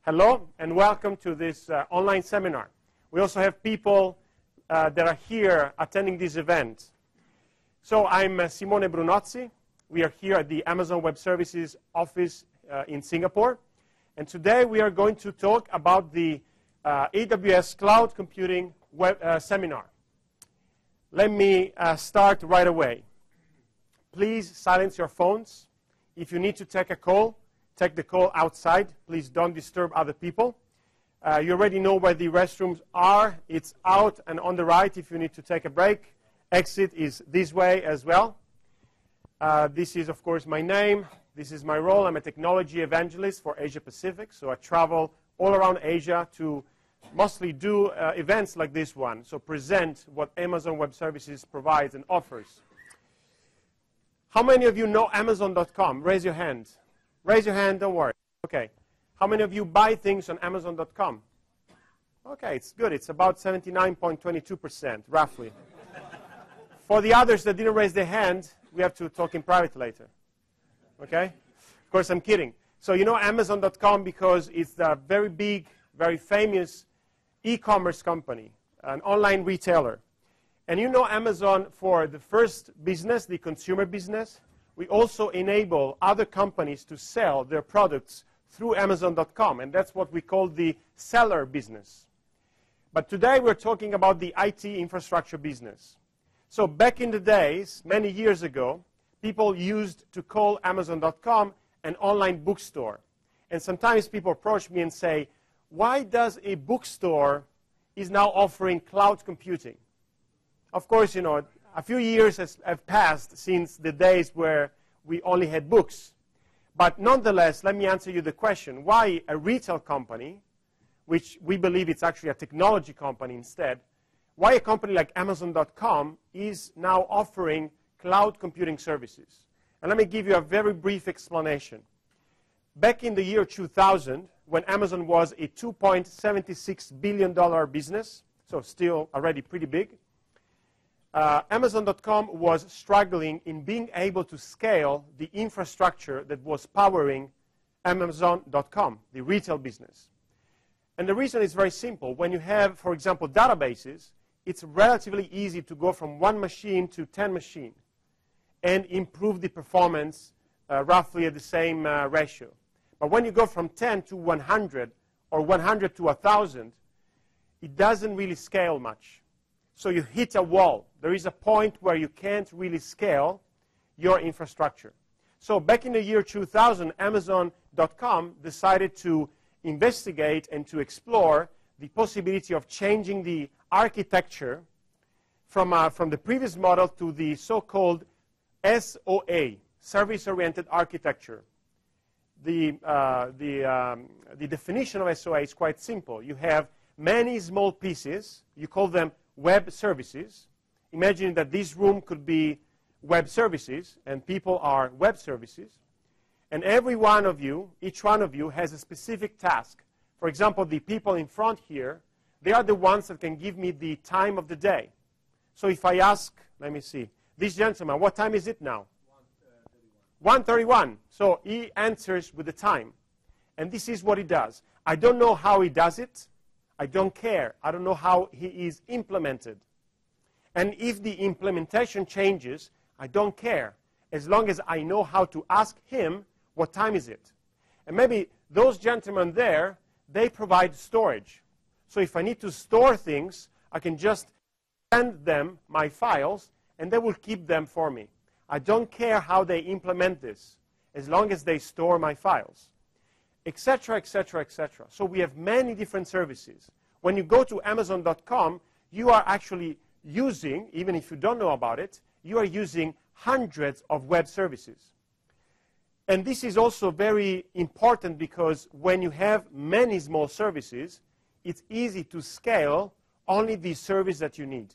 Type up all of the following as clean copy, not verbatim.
Hello and welcome to this online seminar. We also have people that are here attending this event. So I'm Simone Brunozzi. We are here at the Amazon Web Services office in Singapore. And today we are going to talk about the AWS Cloud Computing Seminar. Let me start right away. Please silence your phones. If you need to take a call, take the call outside. Please don't disturb other people. You already know where the restrooms are. It's out and on the right if you need to take a break. Exit is this way as well. This is, of course, my name. This is my role. I'm a technology evangelist for Asia Pacific. So I travel all around Asia to mostly do events like this one. So present what Amazon Web Services provides and offers. How many of you know Amazon.com? Raise your hand. Raise your hand, don't worry. Okay. How many of you buy things on Amazon.com? Okay, it's good. It's about 79.22%, roughly. For the others that didn't raise their hand, we have to talk in private later. Okay? Of course, I'm kidding. So you know Amazon.com because it's a very big, very famous e-commerce company, an online retailer. And you know Amazon for the first business, the consumer business. We also enable other companies to sell their products through Amazon.com, and that's what we call the seller business. But today we're talking about the IT infrastructure business. So back in the days, many years ago, people used to call Amazon.com an online bookstore. And sometimes people approach me and say, why does a bookstore is now offering cloud computing? Of course, you know, a few years have passed since the days where we only had books. But nonetheless, let me answer you the question. Why a retail company, which we believe it's actually a technology company instead, why a company like Amazon.com is now offering cloud computing services? And let me give you a very brief explanation. Back in the year 2000, when Amazon was a $2.76 billion business, so still already pretty big, Amazon.com was struggling in being able to scale the infrastructure that was powering Amazon.com, the retail business. And the reason is very simple. When you have, for example, databases, it's relatively easy to go from 1 machine to 10 machines and improve the performance roughly at the same ratio. But when you go from 10 to 100 or 100 to 1,000, it doesn't really scale much. So you hit a wall. There is a point where you can't really scale your infrastructure. So back in the year 2000, Amazon.com decided to investigate and to explore the possibility of changing the architecture from the previous model to the so-called SOA, Service-Oriented Architecture. The definition of SOA is quite simple. You have many small pieces. You call them web services. Imagine that this room could be web services, and people are web services. And every one of you, each one of you, has a specific task. For example, the people in front here, they are the ones that can give me the time of the day. So if I ask, let me see, this gentleman, what time is it now? 1:31. So he answers with the time. And this is what he does. I don't know how he does it. I don't care. I don't know how he is implemented. And if the implementation changes, I don't care, as long as I know how to ask him, what time is it? And maybe those gentlemen there, they provide storage. So if I need to store things, I can just send them my files, and they will keep them for me. I don't care how they implement this, as long as they store my files, etc., etc., etc. So we have many different services. When you go to Amazon.com, you are actually using, even if you don't know about it, you are using hundreds of web services. And this is also very important because when you have many small services, it's easy to scale only the service that you need.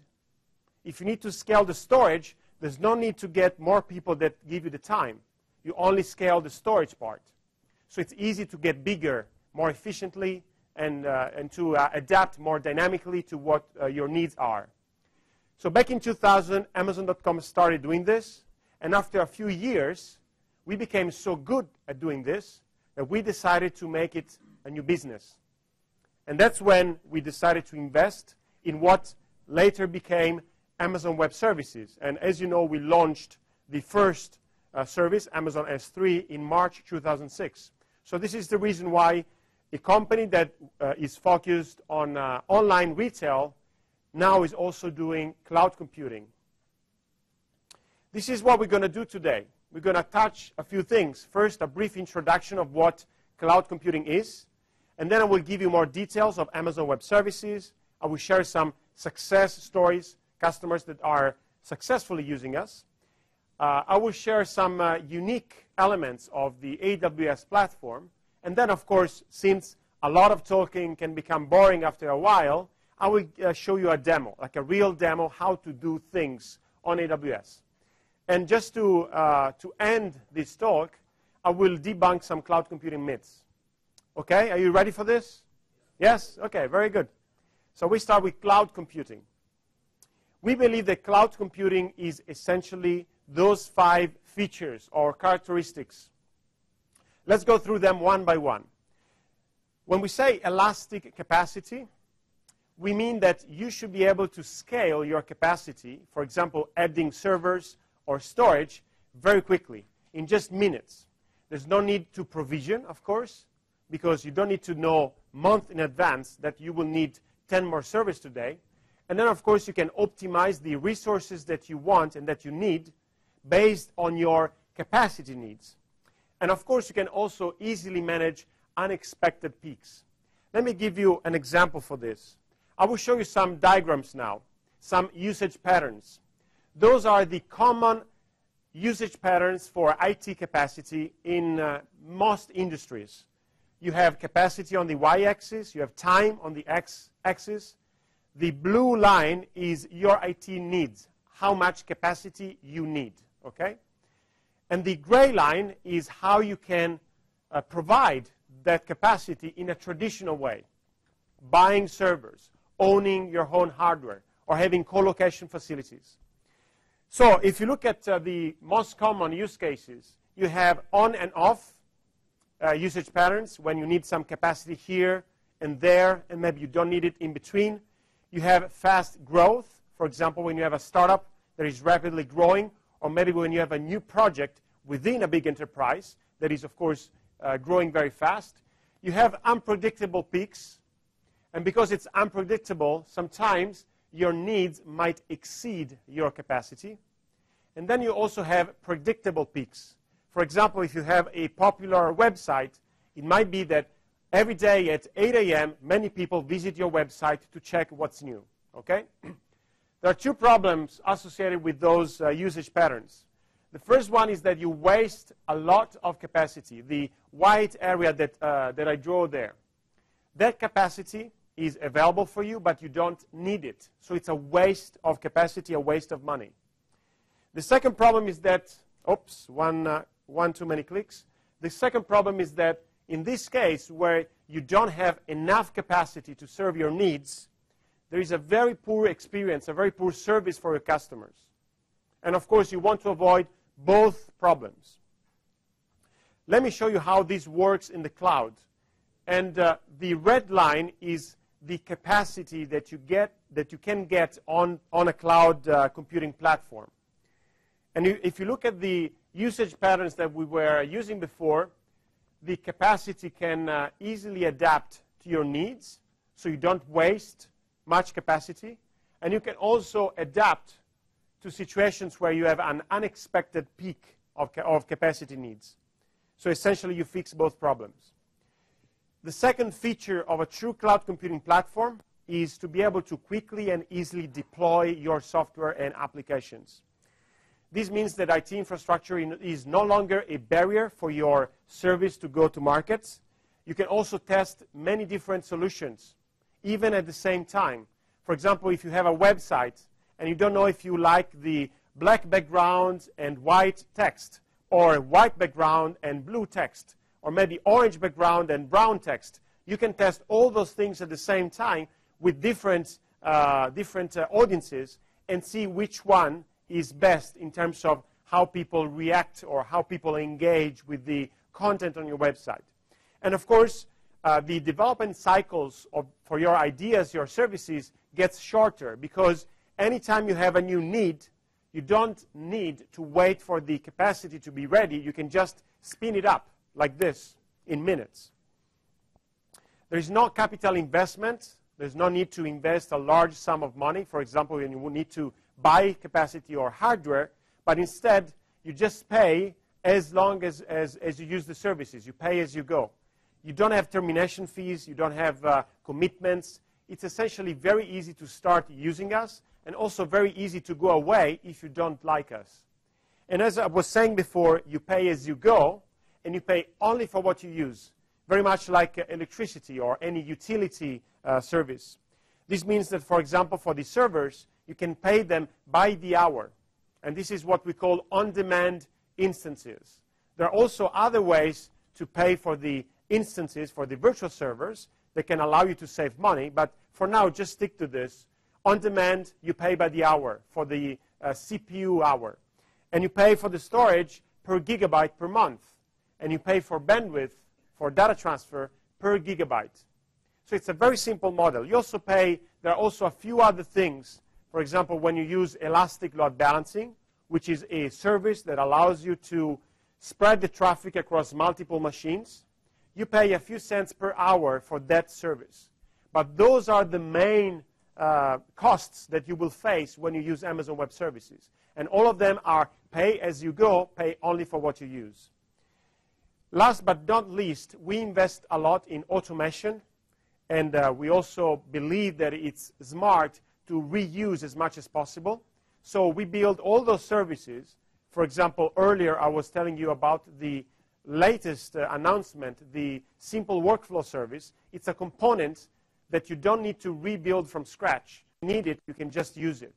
If you need to scale the storage, there's no need to get more people that give you the time. You only scale the storage part. So it's easy to get bigger more efficiently and to adapt more dynamically to what your needs are. So back in 2000, Amazon.com started doing this. And after a few years, we became so good at doing this that we decided to make it a new business. And that's when we decided to invest in what later became Amazon Web Services. And as you know, we launched the first service, Amazon S3, in March 2006. So this is the reason why a company that is focused on online retail now is also doing cloud computing. This is what we're going to do today. We're going to touch a few things. First, a brief introduction of what cloud computing is. And then I will give you more details of Amazon Web Services. I will share some success stories, customers that are successfully using us. I will share some unique elements of the AWS platform. And then, of course, since a lot of talking can become boring after a while, I will show you a demo, like a real demo, how to do things on AWS. And just to end this talk, I will debunk some cloud computing myths. Okay, are you ready for this? Yes? Okay, very good. So we start with cloud computing. We believe that cloud computing is essentially those 5 features or characteristics. Let's go through them one by one. When we say elastic capacity, we mean that you should be able to scale your capacity, for example, adding servers or storage, very quickly, in just minutes. There's no need to provision, of course, because you don't need to know months in advance that you will need 10 more servers today. And then, of course, you can optimize the resources that you want and that you need based on your capacity needs. And, of course, you can also easily manage unexpected peaks. Let me give you an example for this. I will show you some diagrams now, some usage patterns. Those are the common usage patterns for IT capacity in most industries. You have capacity on the y-axis, you have time on the x-axis. The blue line is your IT needs, how much capacity you need, okay? And the gray line is how you can provide that capacity in a traditional way, buying servers, owning your own hardware, or having co-location facilities. So if you look at the most common use cases, you have on and off usage patterns when you need some capacity here and there, and maybe you don't need it in between. You have fast growth, for example, when you have a startup that is rapidly growing, or maybe when you have a new project within a big enterprise that is, of course, growing very fast. You have unpredictable peaks, and because it's unpredictable, sometimes your needs might exceed your capacity. And then you also have predictable peaks. For example, if you have a popular website, it might be that every day at 8 a.m., many people visit your website to check what's new, okay? There are 2 problems associated with those usage patterns. The first one is that you waste a lot of capacity, the white area that I draw there. That capacity is available for you, but you don't need it. So it's a waste of capacity, a waste of money. The second problem is that, oops, one too many clicks. The second problem is that in this case, where you don't have enough capacity to serve your needs, there is a very poor experience, a very poor service for your customers. And of course, you want to avoid both problems. Let me show you how this works in the cloud. And the red line is the capacity that you can get on a cloud computing platform. And if you look at the usage patterns that we were using before, the capacity can easily adapt to your needs, so you don't waste much capacity. And you can also adapt to situations where you have an unexpected peak of capacity needs. So essentially, you fix both problems. The second feature of a true cloud computing platform is to be able to quickly and easily deploy your software and applications. This means that IT infrastructure is no longer a barrier for your service to go to markets. You can also test many different solutions, even at the same time. For example, if you have a website and you don't know if you like the black background and white text, or white background and blue text, or maybe orange background and brown text, you can test all those things at the same time with different audiences and see which one is best in terms of how people react or how people engage with the content on your website. And of course, the development cycles for your ideas, your services, gets shorter, because anytime you have a new need, you don't need to wait for the capacity to be ready. You can just spin it up like this in minutes. There is no capital investment. There's no need to invest a large sum of money, for example, when you will need to buy capacity or hardware, but instead you just pay as long as you use the services. You pay as you go. You don't have termination fees. You don't have commitments. It's essentially very easy to start using us, and also very easy to go away if you don't like us. And as I was saying before, you pay as you go, and you pay only for what you use, very much like electricity or any utility service. This means that, for example, for the servers, you can pay them by the hour. And this is what we call on-demand instances. There are also other ways to pay for the instances, for the virtual servers, that can allow you to save money. But for now, just stick to this. On demand, you pay by the hour, for the CPU hour. And you pay for the storage per gigabyte per month. And you pay for bandwidth, for data transfer, per gigabyte. So it's a very simple model. You also pay, there are also a few other things. For example, when you use elastic load balancing, which is a service that allows you to spread the traffic across multiple machines, you pay a few cents per hour for that service. But those are the main costs that you will face when you use Amazon Web Services. And all of them are pay as you go, pay only for what you use. Last but not least, we invest a lot in automation. And we also believe that it's smart to reuse as much as possible. So we build all those services. For example, earlier I was telling you about the latest announcement, the simple workflow service. It's a component that you don't need to rebuild from scratch. You need it, you can just use it.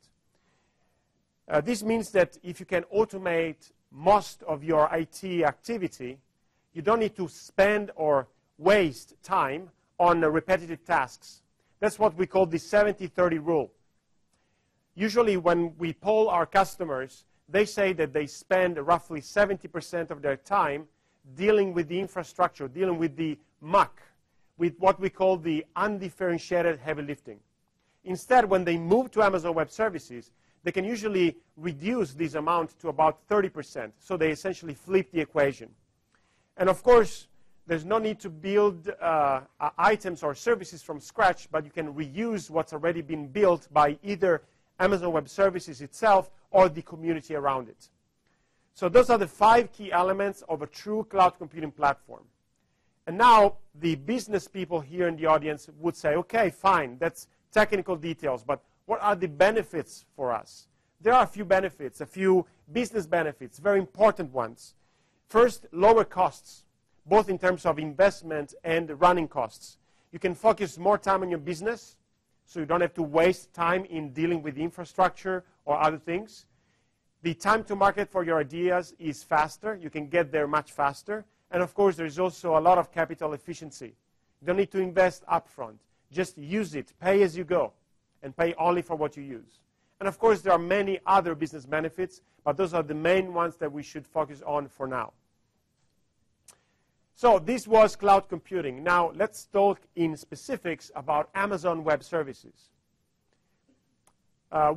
This means that if you can automate most of your IT activity, you don't need to spend or waste time on repetitive tasks. That's what we call the 70-30 rule. Usually when we poll our customers, they say that they spend roughly 70% of their time dealing with the infrastructure, dealing with the muck, with what we call the undifferentiated heavy lifting. Instead, when they move to Amazon Web Services, they can usually reduce this amount to about 30%. So they essentially flip the equation. And of course, there's no need to build items or services from scratch, but you can reuse what's already been built by either Amazon Web Services itself or the community around it. So those are the 5 key elements of a true cloud computing platform. And now the business people here in the audience would say, okay, fine, that's technical details, but what are the benefits for us? There are a few benefits, a few business benefits, very important ones. First, lower costs, both in terms of investment and running costs. You can focus more time on your business, so you don't have to waste time in dealing with the infrastructure or other things. The time to market for your ideas is faster. You can get there much faster. And of course, there's also a lot of capital efficiency. You don't need to invest upfront. Just use it, pay as you go, and pay only for what you use. And of course, there are many other business benefits, but those are the main ones that we should focus on for now. So this was cloud computing. Now let's talk in specifics about Amazon Web Services.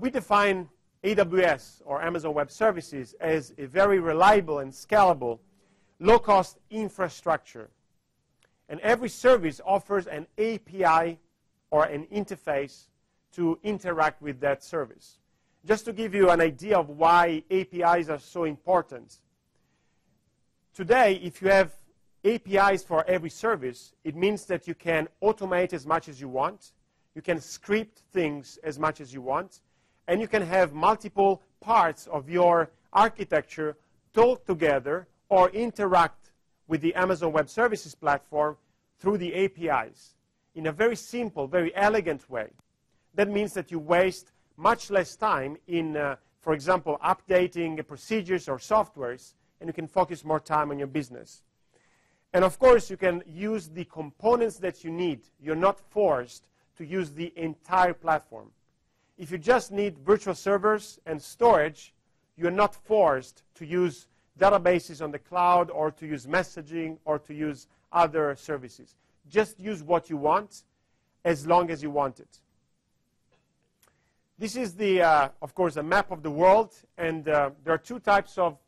We define AWS, or Amazon Web Services, as a very reliable and scalable, low-cost infrastructure. And every service offers an API or an interface to interact with that service. Just to give you an idea of why APIs are so important. Today, if you have APIs for every service, it means that you can automate as much as you want, you can script things as much as you want, and you can have multiple parts of your architecture talk together or interact with the Amazon Web Services platform through the APIs in a very simple, very elegant way. That means that you waste much less time in, for example, updating procedures or softwares, and you can focus more time on your business. And of course, you can use the components that you need. You're not forced to use the entire platform. If you just need virtual servers and storage, you're not forced to use databases on the cloud or to use messaging or to use other services. just use what you want as long as you want it. This is, of course, a map of the world, and there are two types of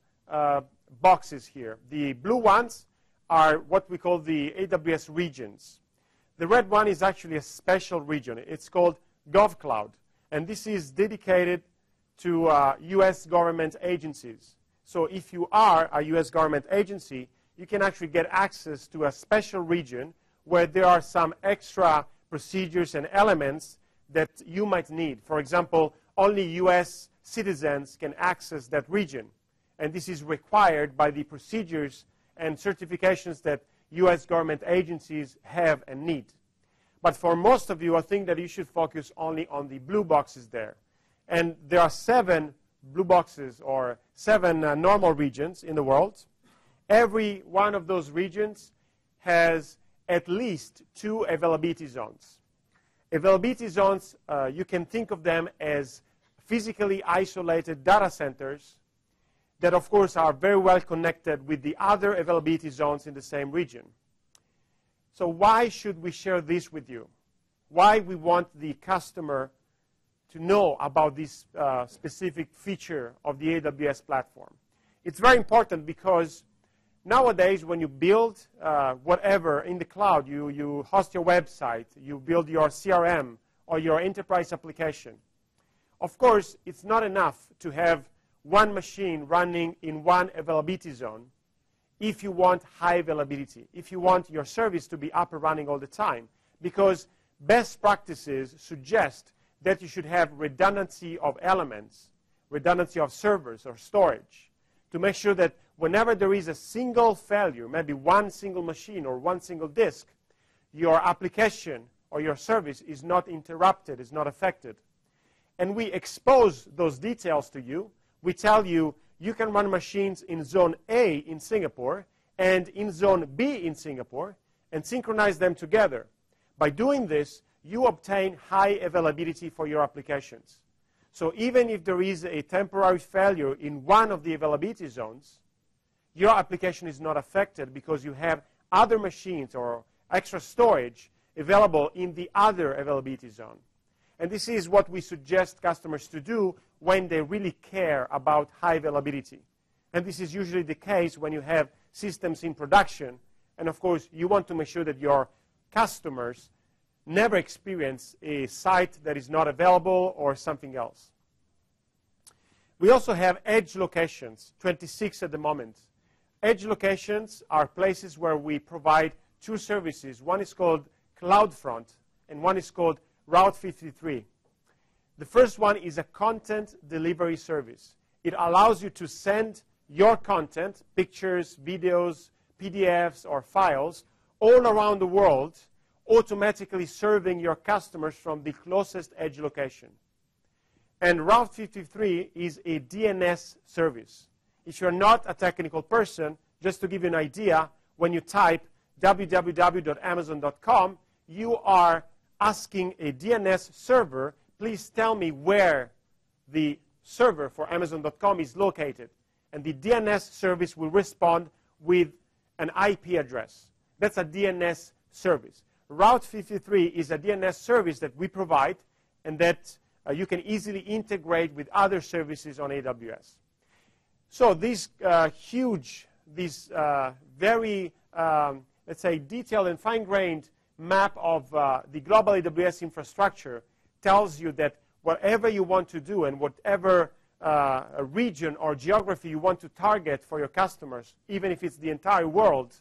boxes here. The blue ones are what we call the AWS regions. The red one is actually a special region. It's called GovCloud, and this is dedicated to US government agencies. So if you are a US government agency, you can actually get access to a special region where there are some extra procedures and elements that you might need. For example, only US citizens can access that region, and this is required by the procedures and certifications that US government agencies have and need. But for most of you, I think that you should focus only on the blue boxes there. And there are 7 blue boxes, or 7 normal regions in the world. Every one of those regions has at least 2 availability zones. Availability zones, you can think of them as physically isolated data centers that, of course, are very well connected with the other availability zones in the same region. So why should we share this with you? Why we want the customer to know about this specific feature of the AWS platform? It's very important because nowadays when you build whatever in the cloud, you host your website, you build your CRM or your enterprise application. Of course, it's not enough to have one machine running in one availability zone if you want high availability, if you want your service to be up and running all the time, because best practices suggest that you should have redundancy of elements, redundancy of servers or storage, to make sure that whenever there is a single failure, maybe one single machine or one single disk, your application or your service is not interrupted, is not affected. And we expose those details to you. We tell you, you can run machines in Zone A in Singapore and in Zone B in Singapore and synchronize them together. By doing this, you obtain high availability for your applications. So even if there is a temporary failure in one of the availability zones, your application is not affected because you have other machines or extra storage available in the other availability zone. And this is what we suggest customers to do when they really care about high availability. And this is usually the case when you have systems in production. And of course, you want to make sure that your customers never experience a site that is not available or something else. We also have edge locations, 26 at the moment. Edge locations are places where we provide 2 services. One is called Cloudfront, and one is called Route 53. The first one is a content delivery service. It allows you to send your content, pictures, videos, PDFs, or files, all around the world, automatically serving your customers from the closest edge location. And Route 53 is a DNS service. If you're not a technical person, just to give you an idea, when you type www.amazon.com, you are asking a DNS server, please tell me where the server for Amazon.com is located. And the DNS service will respond with an IP address. That's a DNS service. Route 53 is a DNS service that we provide and that you can easily integrate with other services on AWS. So this very, let's say, detailed and fine-grained map of the global AWS infrastructure tells you that whatever you want to do and whatever region or geography you want to target for your customers, even if it's the entire world,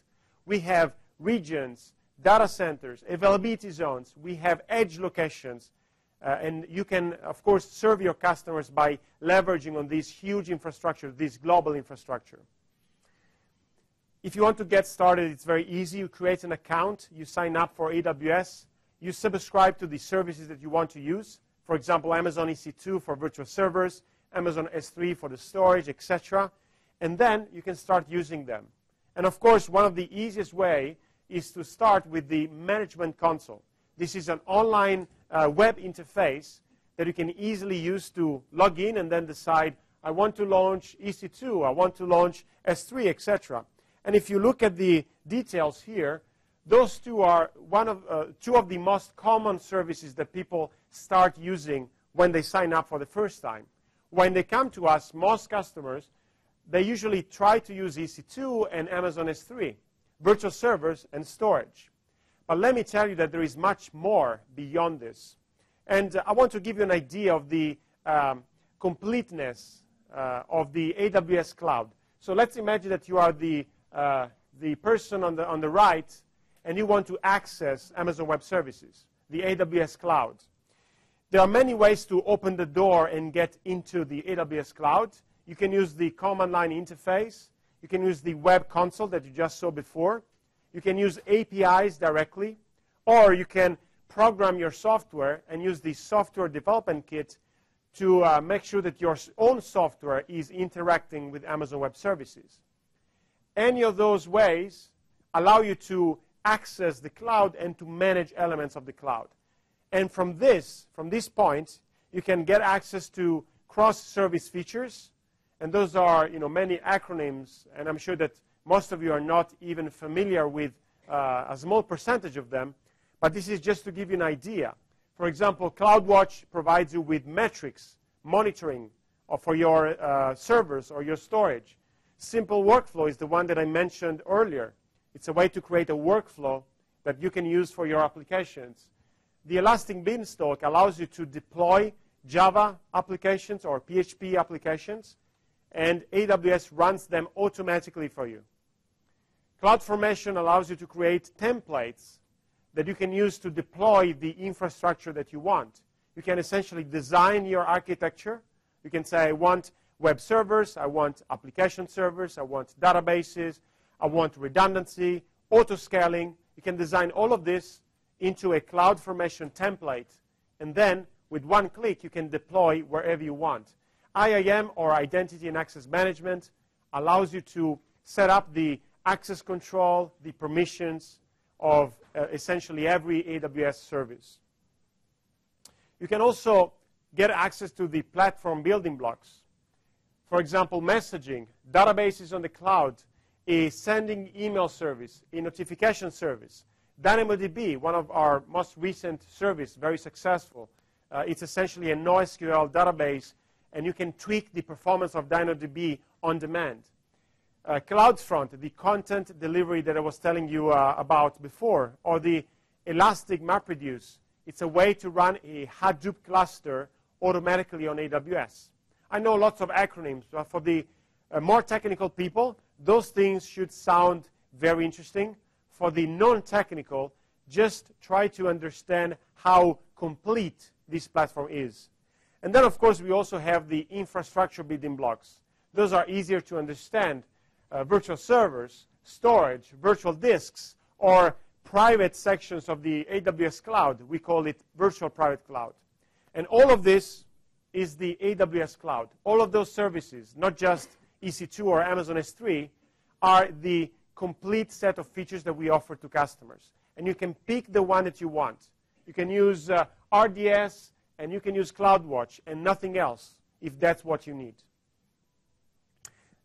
we have regions, data centers, availability zones, we have edge locations, and you can, of course, serve your customers by leveraging on this huge infrastructure, this global infrastructure. If you want to get started, it's very easy. You create an account, you sign up for AWS, you subscribe to the services that you want to use. For example, Amazon EC2 for virtual servers, Amazon S3 for the storage, etc. And then you can start using them. And of course, one of the easiest ways is to start with the management console. This is an online web interface that you can easily use to log in and then decide, I want to launch EC2, I want to launch S3, etc. And if you look at the details here, Those two are two of the most common services that people start using when they sign up for the first time. When they come to us, most customers, they usually try to use EC2 and Amazon S3, virtual servers and storage. But let me tell you that there is much more beyond this. And I want to give you an idea of the completeness of the AWS cloud. So let's imagine that you are the person on the right, and you want to access Amazon Web Services, the AWS cloud. There are many ways to open the door and get into the AWS cloud. You can use the command line interface. You can use the web console that you just saw before. You can use APIs directly, or you can program your software and use the software development kit to make sure that your own software is interacting with Amazon Web Services. Any of those ways allow you to access the cloud and to manage elements of the cloud. And from this point, you can get access to cross-service features. And those are many acronyms, and I'm sure that most of you are not even familiar with a small percentage of them. But this is just to give you an idea. For example, CloudWatch provides you with metrics, monitoring for your servers or your storage. Simple Workflow is the one that I mentioned earlier. It's a way to create a workflow that you can use for your applications. The Elastic Beanstalk allows you to deploy Java applications or PHP applications, and AWS runs them automatically for you. CloudFormation allows you to create templates that you can use to deploy the infrastructure that you want. You can essentially design your architecture. You can say, I want web servers, I want application servers, I want databases, I want redundancy, auto-scaling. You can design all of this into a CloudFormation template, and then with one click, you can deploy wherever you want. IAM, or Identity and Access Management, allows you to set up the access control, the permissions of essentially every AWS service. You can also get access to the platform building blocks. For example, messaging, databases on the cloud, a sending email service, a notification service. DynamoDB, one of our most recent service, very successful. It's essentially a NoSQL database, and you can tweak the performance of DynamoDB on demand. Cloudfront, the content delivery that I was telling you about before, or the Elastic MapReduce. It's a way to run a Hadoop cluster automatically on AWS. I know lots of acronyms, but for the more technical people, those things should sound very interesting. For the non-technical, just try to understand how complete this platform is. And then, of course, we also have the infrastructure building blocks. Those are easier to understand. Virtual servers, storage, virtual disks, or private sections of the AWS cloud. We call it virtual private cloud. And all of this is the AWS cloud. All of those services, not just EC2 or Amazon S3, are the complete set of features that we offer to customers. And you can pick the one that you want. You can use RDS, and you can use CloudWatch, and nothing else, if that's what you need.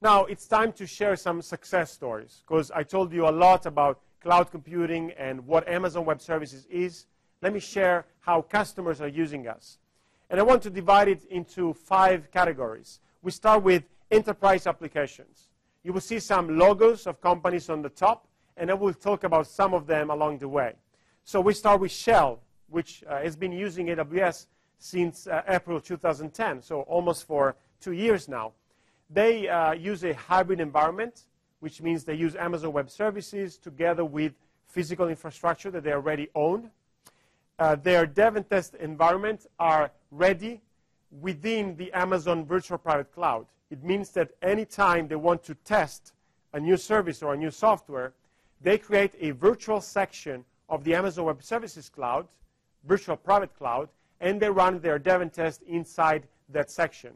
Now, it's time to share some success stories, because I told you a lot about cloud computing and what Amazon Web Services is. Let me share how customers are using us. And I want to divide it into 5 categories. We start with enterprise applications. You will see some logos of companies on the top, and I will talk about some of them along the way. So we start with Shell, which has been using AWS since April 2010, so almost for 2 years now. They use a hybrid environment, which means they use Amazon Web Services together with physical infrastructure that they already own. Their dev and test environments are ready within the Amazon Virtual Private Cloud. It means that anytime they want to test a new service or a new software, they create a virtual section of the Amazon Web Services Cloud, Virtual Private Cloud, and they run their dev and test inside that section.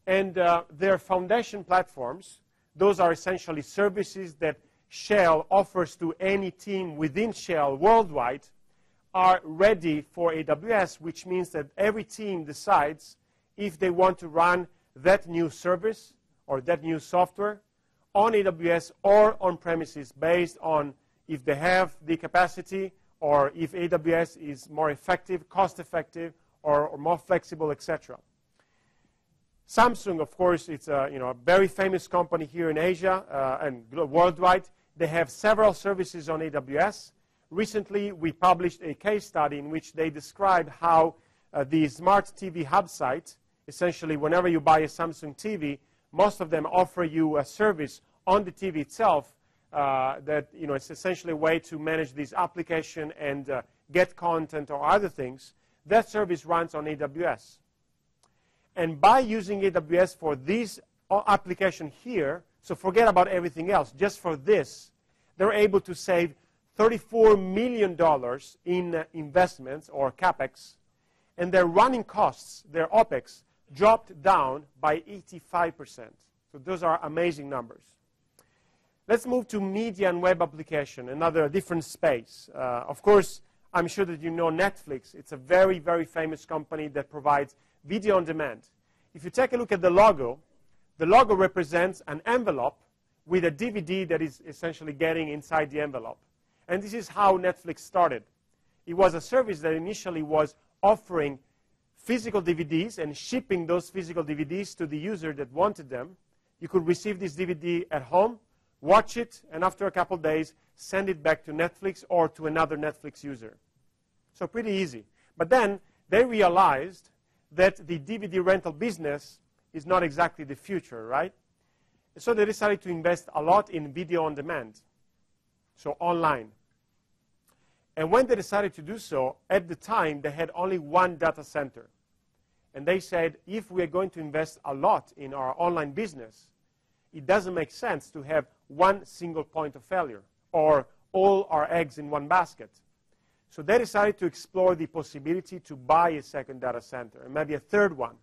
And their foundation platforms, those are essentially services that Shell offers to any team within Shell worldwide, are ready for AWS, which means that every team decides if they want to run that new service or that new software on AWS or on premises based on if they have the capacity, or if AWS is more effective, cost-effective, or more flexible, etc. Samsung, of course, it's a very famous company here in Asia and worldwide. They have several services on AWS. Recently, we published a case study in which they described how the smart TV hub site, essentially whenever you buy a Samsung TV, most of them offer you a service on the TV itself that it's essentially a way to manage this application and get content or other things. That service runs on AWS. And by using AWS for this application here, so forget about everything else, just for this, they're able to save $34 million in investments or CapEx, and their running costs, their OpEx, dropped down by 85%. So those are amazing numbers. Let's move to media and web application, another different space. Of course, I'm sure that you know Netflix. It's a very, very famous company that provides video on demand. If you take a look at the logo represents an envelope with a DVD that is essentially getting inside the envelope. And this is how Netflix started. It was a service that initially was offering physical DVDs and shipping those physical DVDs to the user that wanted them. You could receive this DVD at home, watch it, and after a couple of days, send it back to Netflix or to another Netflix user. So pretty easy. But then they realized that the DVD rental business is not exactly the future, right? So they decided to invest a lot in video on demand, so online. And when they decided to do so, at the time, they had only one data center. And they said, if we are going to invest a lot in our online business, it doesn't make sense to have one single point of failure or all our eggs in one basket. So they decided to explore the possibility to buy a second data center and maybe a third one.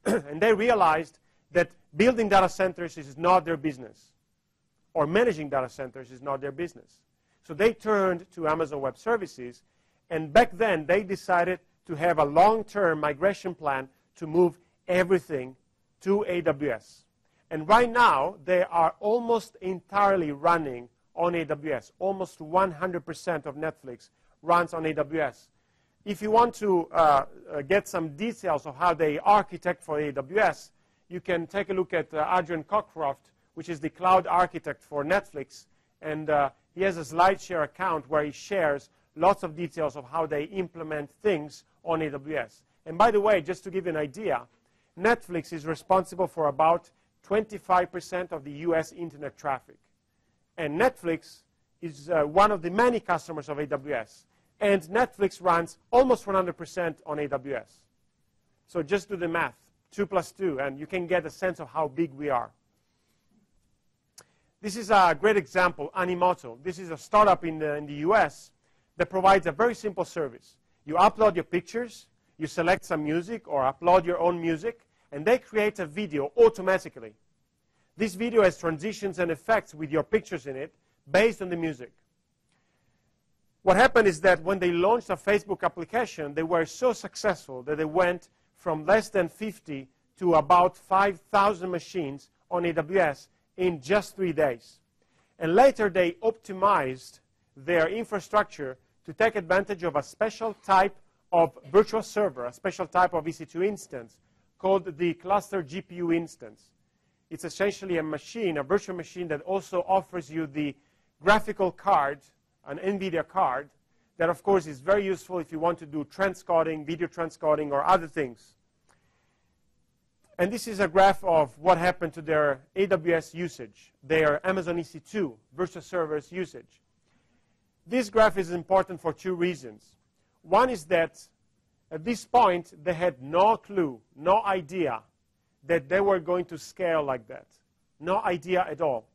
And they realized that building data centers is not their business, or managing data centers is not their business. So they turned to Amazon Web Services, and back then they decided to have a long-term migration plan to move everything to AWS. And right now, they are almost entirely running on AWS. Almost 100% of Netflix runs on AWS. If you want to get some details of how they architect for AWS, you can take a look at Adrian Cockcroft, which is the cloud architect for Netflix. And he has a SlideShare account where he shares lots of details of how they implement things on AWS. And by the way, just to give you an idea, Netflix is responsible for about 25% of the US internet traffic. And Netflix is one of the many customers of AWS. And Netflix runs almost 100% on AWS. So just do the math, 2 plus 2, and you can get a sense of how big we are. This is a great example, Animoto. This is a startup in the US that provides a very simple service. You upload your pictures, you select some music or upload your own music, and they create a video automatically. This video has transitions and effects with your pictures in it based on the music. What happened is that when they launched a Facebook application, they were so successful that they went from less than 50 to about 5,000 machines on AWS in just 3 days. And later they optimized their infrastructure to take advantage of a special type of virtual server, a special type of EC2 instance called the cluster GPU instance. It's essentially a machine, a virtual machine that also offers you the graphical card, an NVIDIA card, that of course is very useful if you want to do transcoding, video transcoding, or other things. And this is a graph of what happened to their AWS usage, their Amazon EC2 virtual servers usage. This graph is important for 2 reasons. One is that at this point, they had no clue, no idea that they were going to scale like that. No idea at all.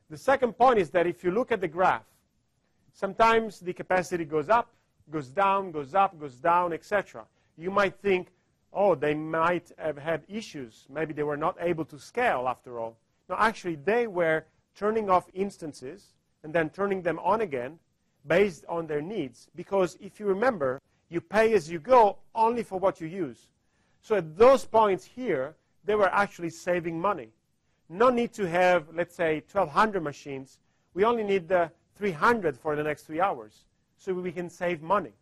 The second point is that if you look at the graph, sometimes the capacity goes up, goes down, goes up, goes down, etc. You might think, oh, they might have had issues. Maybe they were not able to scale after all. No, actually, they were turning off instances and then turning them on again based on their needs. Because if you remember, you pay as you go only for what you use. So at those points here, they were actually saving money. No need to have, let's say, 1,200 machines. We only need 300 300 for the next 3 hours, so we can save money.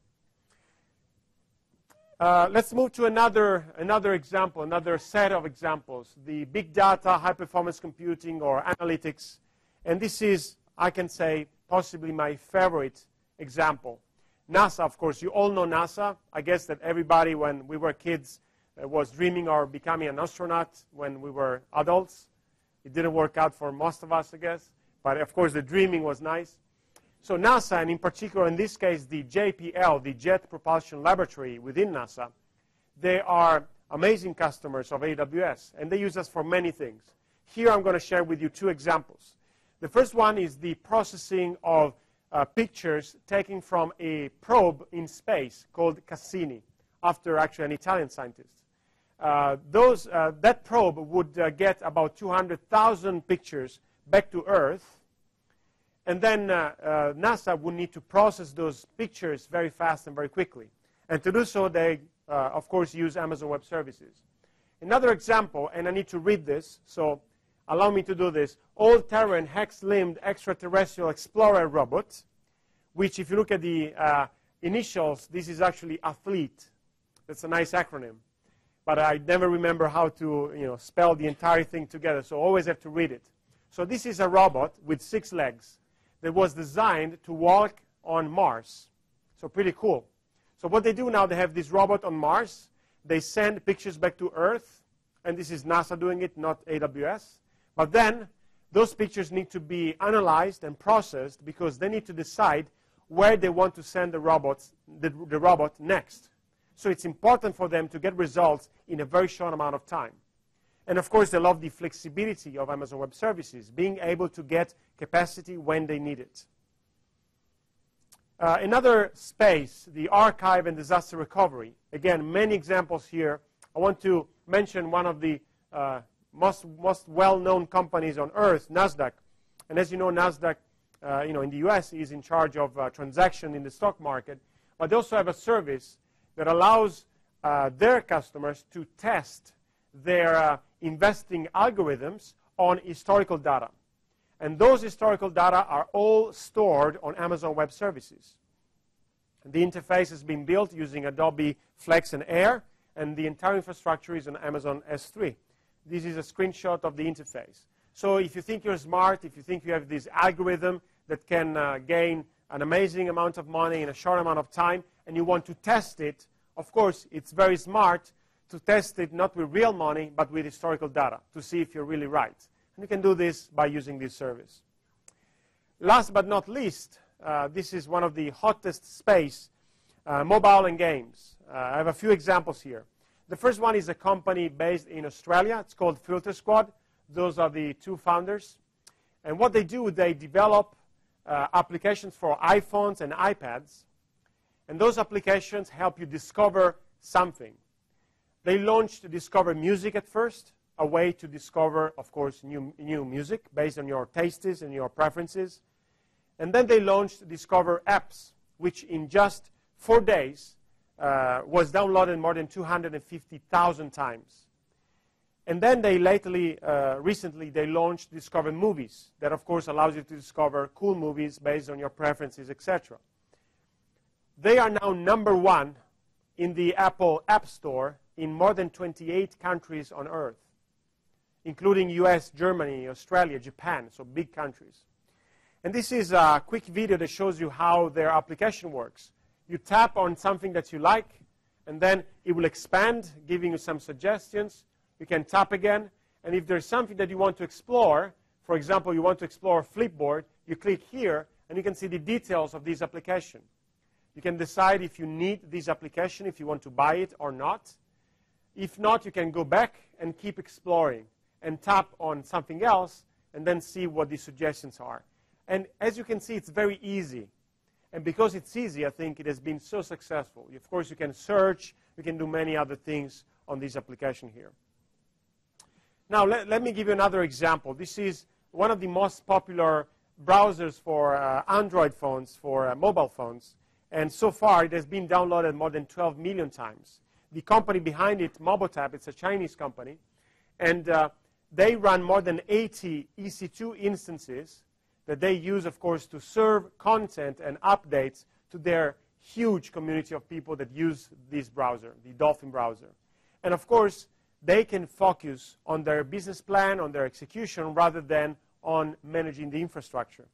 Let's move to another example, another set of examples, the big data, high-performance computing, or analytics. And this is, I can say, possibly my favorite example. NASA, of course, you all know NASA. I guess that everybody, when we were kids, was dreaming of becoming an astronaut when we were adults. It didn't work out for most of us, I guess. But, of course, the dreaming was nice. So NASA, and in particular, in this case, the JPL, the Jet Propulsion Laboratory within NASA, they are amazing customers of AWS, and they use us for many things. Here I'm going to share with you 2 examples. The first one is the processing of pictures taken from a probe in space called Cassini, after actually an Italian scientist. That probe would get about 200,000 pictures back to Earth, and then NASA would need to process those pictures very fast and very quickly. And to do so, they, of course, use Amazon Web Services. Another example, and I need to read this, so allow me to do this, all-terrain, hex-limbed extraterrestrial explorer robot, which if you look at the initials, this is actually ATHLETE. That's a nice acronym. But I never remember how to spell the entire thing together, so always have to read it. So this is a robot with 6 legs that was designed to walk on Mars. So pretty cool. So what they do now, they have this robot on Mars. They send pictures back to Earth, and this is NASA doing it, not AWS. But then those pictures need to be analyzed and processed because they need to decide where they want to send the robot next. So it's important for them to get results in a very short amount of time. And of course, they love the flexibility of Amazon Web Services, being able to get capacity when they need it. Another space, the archive and disaster recovery. Again, many examples here. I want to mention one of the most well-known companies on Earth, NASDAQ. And as you know, NASDAQ in the US is in charge of transaction in the stock market. But they also have a service that allows their customers to test their investing algorithms on historical data. And those historical data are all stored on Amazon Web Services. And the interface has been built using Adobe Flex and Air, and the entire infrastructure is on Amazon S3. This is a screenshot of the interface. So if you think you're smart, if you think you have this algorithm that can gain an amazing amount of money in a short amount of time, and you want to test it, of course, it's very smart to test it not with real money, but with historical data to see if you're really right. And you can do this by using this service. Last but not least, this is one of the hottest space, mobile and games. I have a few examples here. The first one is a company based in Australia. It's called Filter Squad. Those are the 2 founders. And what they do, they develop applications for iPhones and iPads. And those applications help you discover something. They launched Discover Music at first, a way to discover, of course, new music based on your tastes and your preferences. And then they launched Discover Apps, which in just 4 days was downloaded more than 250,000 times. And then they recently, they launched Discover Movies, that of course allows you to discover cool movies based on your preferences, etc. They are now #1 in the Apple App Store in more than 28 countries on Earth, including US, Germany, Australia, Japan, so big countries. And this is a quick video that shows you how their application works. You tap on something that you like, and then it will expand, giving you some suggestions. You can tap again, and if there's something that you want to explore, for example, you want to explore Flipboard, you click here, and you can see the details of this application. You can decide if you need this application, if you want to buy it or not. If not, you can go back and keep exploring and tap on something else and then see what the suggestions are. And as you can see, it's very easy. And because it's easy, I think it has been so successful. Of course, you can search. You can do many other things on this application here. Now, let me give you another example. This is one of the most popular browsers for Android phones, for mobile phones. And so far, it has been downloaded more than 12 million times. The company behind it, Mobotap, it's a Chinese company. And they run more than 80 EC2 instances that they use, of course, to serve content and updates to their huge community of people that use this browser, the Dolphin browser. And of course, they can focus on their business plan, on their execution, rather than on managing the infrastructure.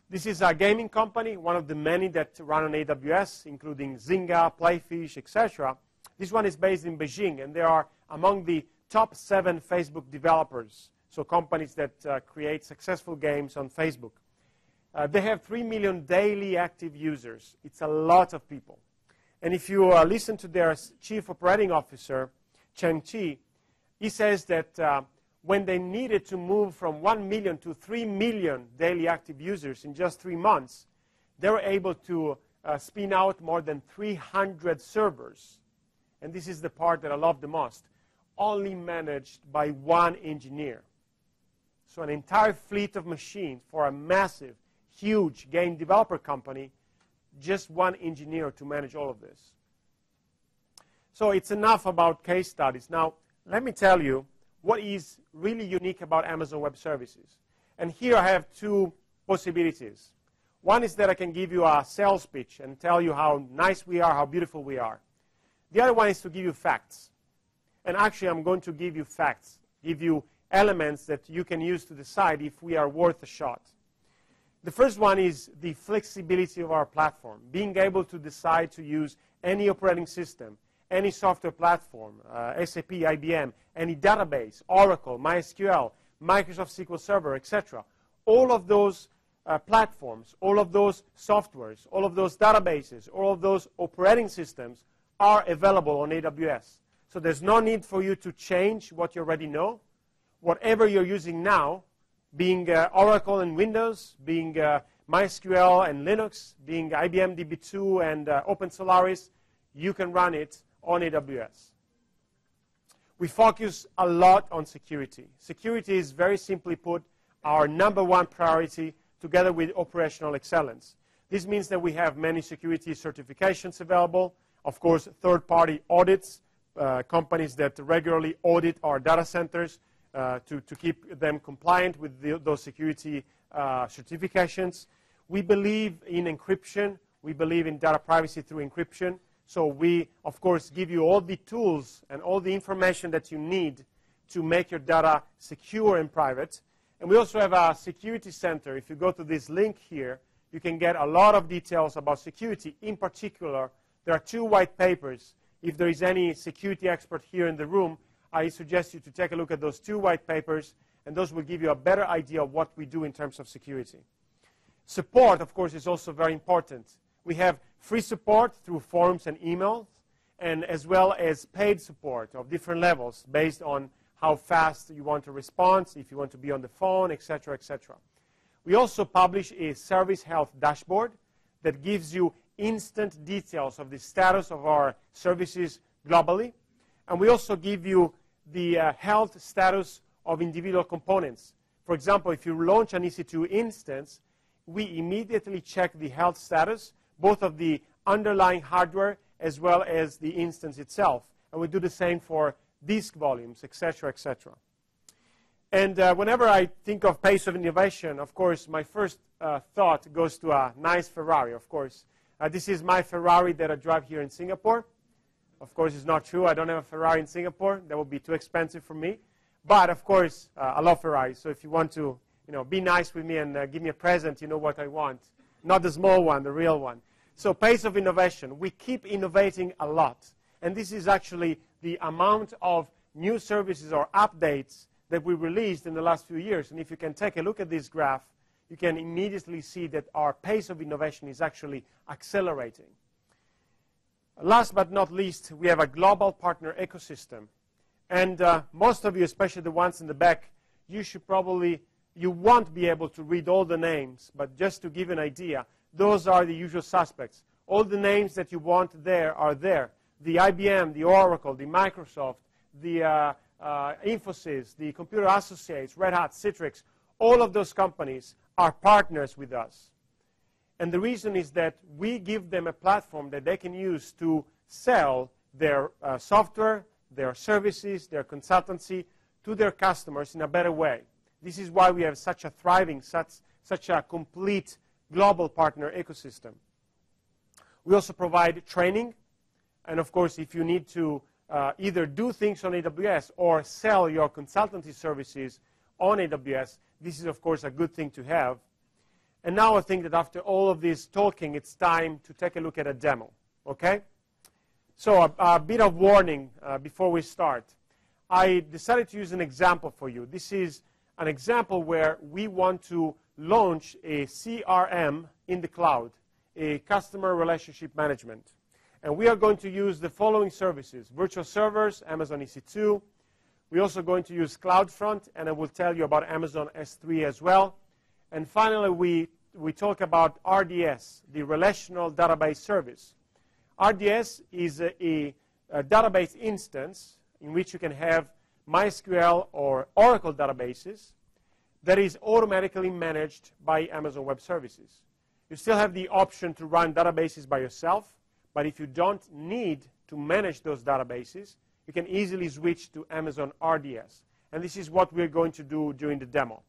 This is a gaming company, one of the many that run on AWS, including Zynga, Playfish, etc. This one is based in Beijing, and they are among the top 7 Facebook developers, so companies that create successful games on Facebook. They have 3 million daily active users. It's a lot of people. And if you listen to their chief operating officer, Cheng Chi, he says that when they needed to move from 1 million to 3 million daily active users in just 3 months, they were able to spin out more than 300 servers. And this is the part that I love the most, only managed by one engineer. So an entire fleet of machines for a massive, huge game developer company, just one engineer to manage all of this. So it's enough about case studies. Now, let me tell you what is really unique about Amazon Web Services. And here I have 2 possibilities. One is that I can give you a sales pitch and tell you how nice we are, how beautiful we are. The other one is to give you facts. And actually, I'm going to give you facts, give you elements that you can use to decide if we are worth a shot. The first one is the flexibility of our platform, being able to decide to use any operating system, any software platform, SAP, IBM, any database, Oracle, MySQL, Microsoft SQL Server, etc. All of those platforms, all of those softwares, all of those databases, all of those operating systems are available on AWS. So there's no need for you to change what you already know. Whatever you're using now, being Oracle and Windows, being MySQL and Linux, being IBM DB2 and OpenSolaris, you can run it on AWS. We focus a lot on security. Security is, very simply put, our #1 priority together with operational excellence. This means that we have many security certifications available, of course, third-party audits, companies that regularly audit our data centers to keep them compliant with those security certifications. We believe in encryption. We believe in data privacy through encryption. So we, of course, give you all the tools and all the information that you need to make your data secure and private. And we also have a security center. If you go to this link here, you can get a lot of details about security. In particular, there are 2 white papers. If there is any security expert here in the room, I suggest you to take a look at those 2 white papers, and those will give you a better idea of what we do in terms of security. Support, of course, is also very important. We have free support through forums and emails, and as well as paid support of different levels based on how fast you want to respond, if you want to be on the phone, etc., etc. We also publish a service health dashboard that gives you instant details of the status of our services globally. And we also give you the health status of individual components. For example, if you launch an EC2 instance, we immediately check the health status, both of the underlying hardware as well as the instance itself. And we do the same for disk volumes, etc., etc. And whenever I think of pace of innovation, of course, my first thought goes to a nice Ferrari, of course. This is my Ferrari that I drive here in Singapore. Of course, it's not true. I don't have a Ferrari in Singapore. That would be too expensive for me. But, of course, I love Ferraris. So if you want to be nice with me and give me a present, you know what I want. Not the small one, the real one. So pace of innovation. We keep innovating a lot. And this is actually the amount of new services or updates that we released in the last few years. And if you can take a look at this graph, you can immediately see that our pace of innovation is actually accelerating. Last but not least, we have a global partner ecosystem. And most of you, especially the ones in the back, you won't be able to read all the names, but just to give you an idea, those are the usual suspects. All the names that you want there are there. The IBM, the Oracle, the Microsoft, the Infosys, the Computer Associates, Red Hat, Citrix, all of those companies are partners with us. And the reason is that we give them a platform that they can use to sell their software, their services, their consultancy to their customers in a better way. This is why we have such a thriving, such a complete global partner ecosystem. We also provide training. And of course, if you need to either do things on AWS or sell your consultancy services on AWS, this is, of course, a good thing to have. And now I think that after all of this talking, it's time to take a look at a demo, okay? So a bit of warning before we start. I decided to use an example for you. This is an example where we want to launch a CRM in the cloud, a customer relationship management. And we are going to use the following services: virtual servers, Amazon EC2. We're also going to use Cloudfront, and I will tell you about Amazon S3 as well. And finally, we talk about RDS, the Relational Database Service. RDS is a database instance in which you can have MySQL or Oracle databases that is automatically managed by Amazon Web Services. You still have the option to run databases by yourself, but if you don't need to manage those databases, you can easily switch to Amazon RDS. And this is what we're going to do during the demo.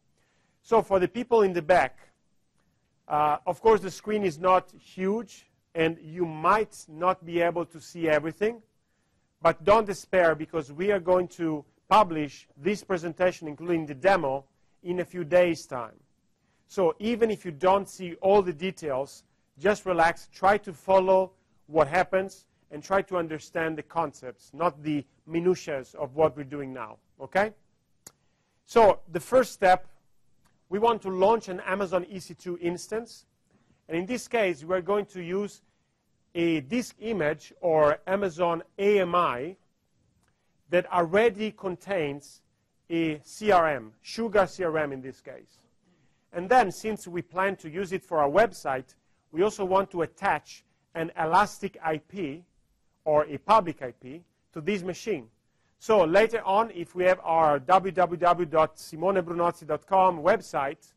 So for the people in the back, of course, the screen is not huge, and you might not be able to see everything. But don't despair, because we are going to publish this presentation, including the demo, in a few days' time. So even if you don't see all the details, just relax, try to follow what happens, and try to understand the concepts, not the minutiae of what we're doing now, okay? So the first step, we want to launch an Amazon EC2 instance. And in this case, we're going to use a disk image or Amazon AMI that already contains a CRM, Sugar CRM in this case. And then, since we plan to use it for our website, we also want to attach an elastic IP or a public IP to this machine. So later on, if we have our www.simonebrunozzi.com website,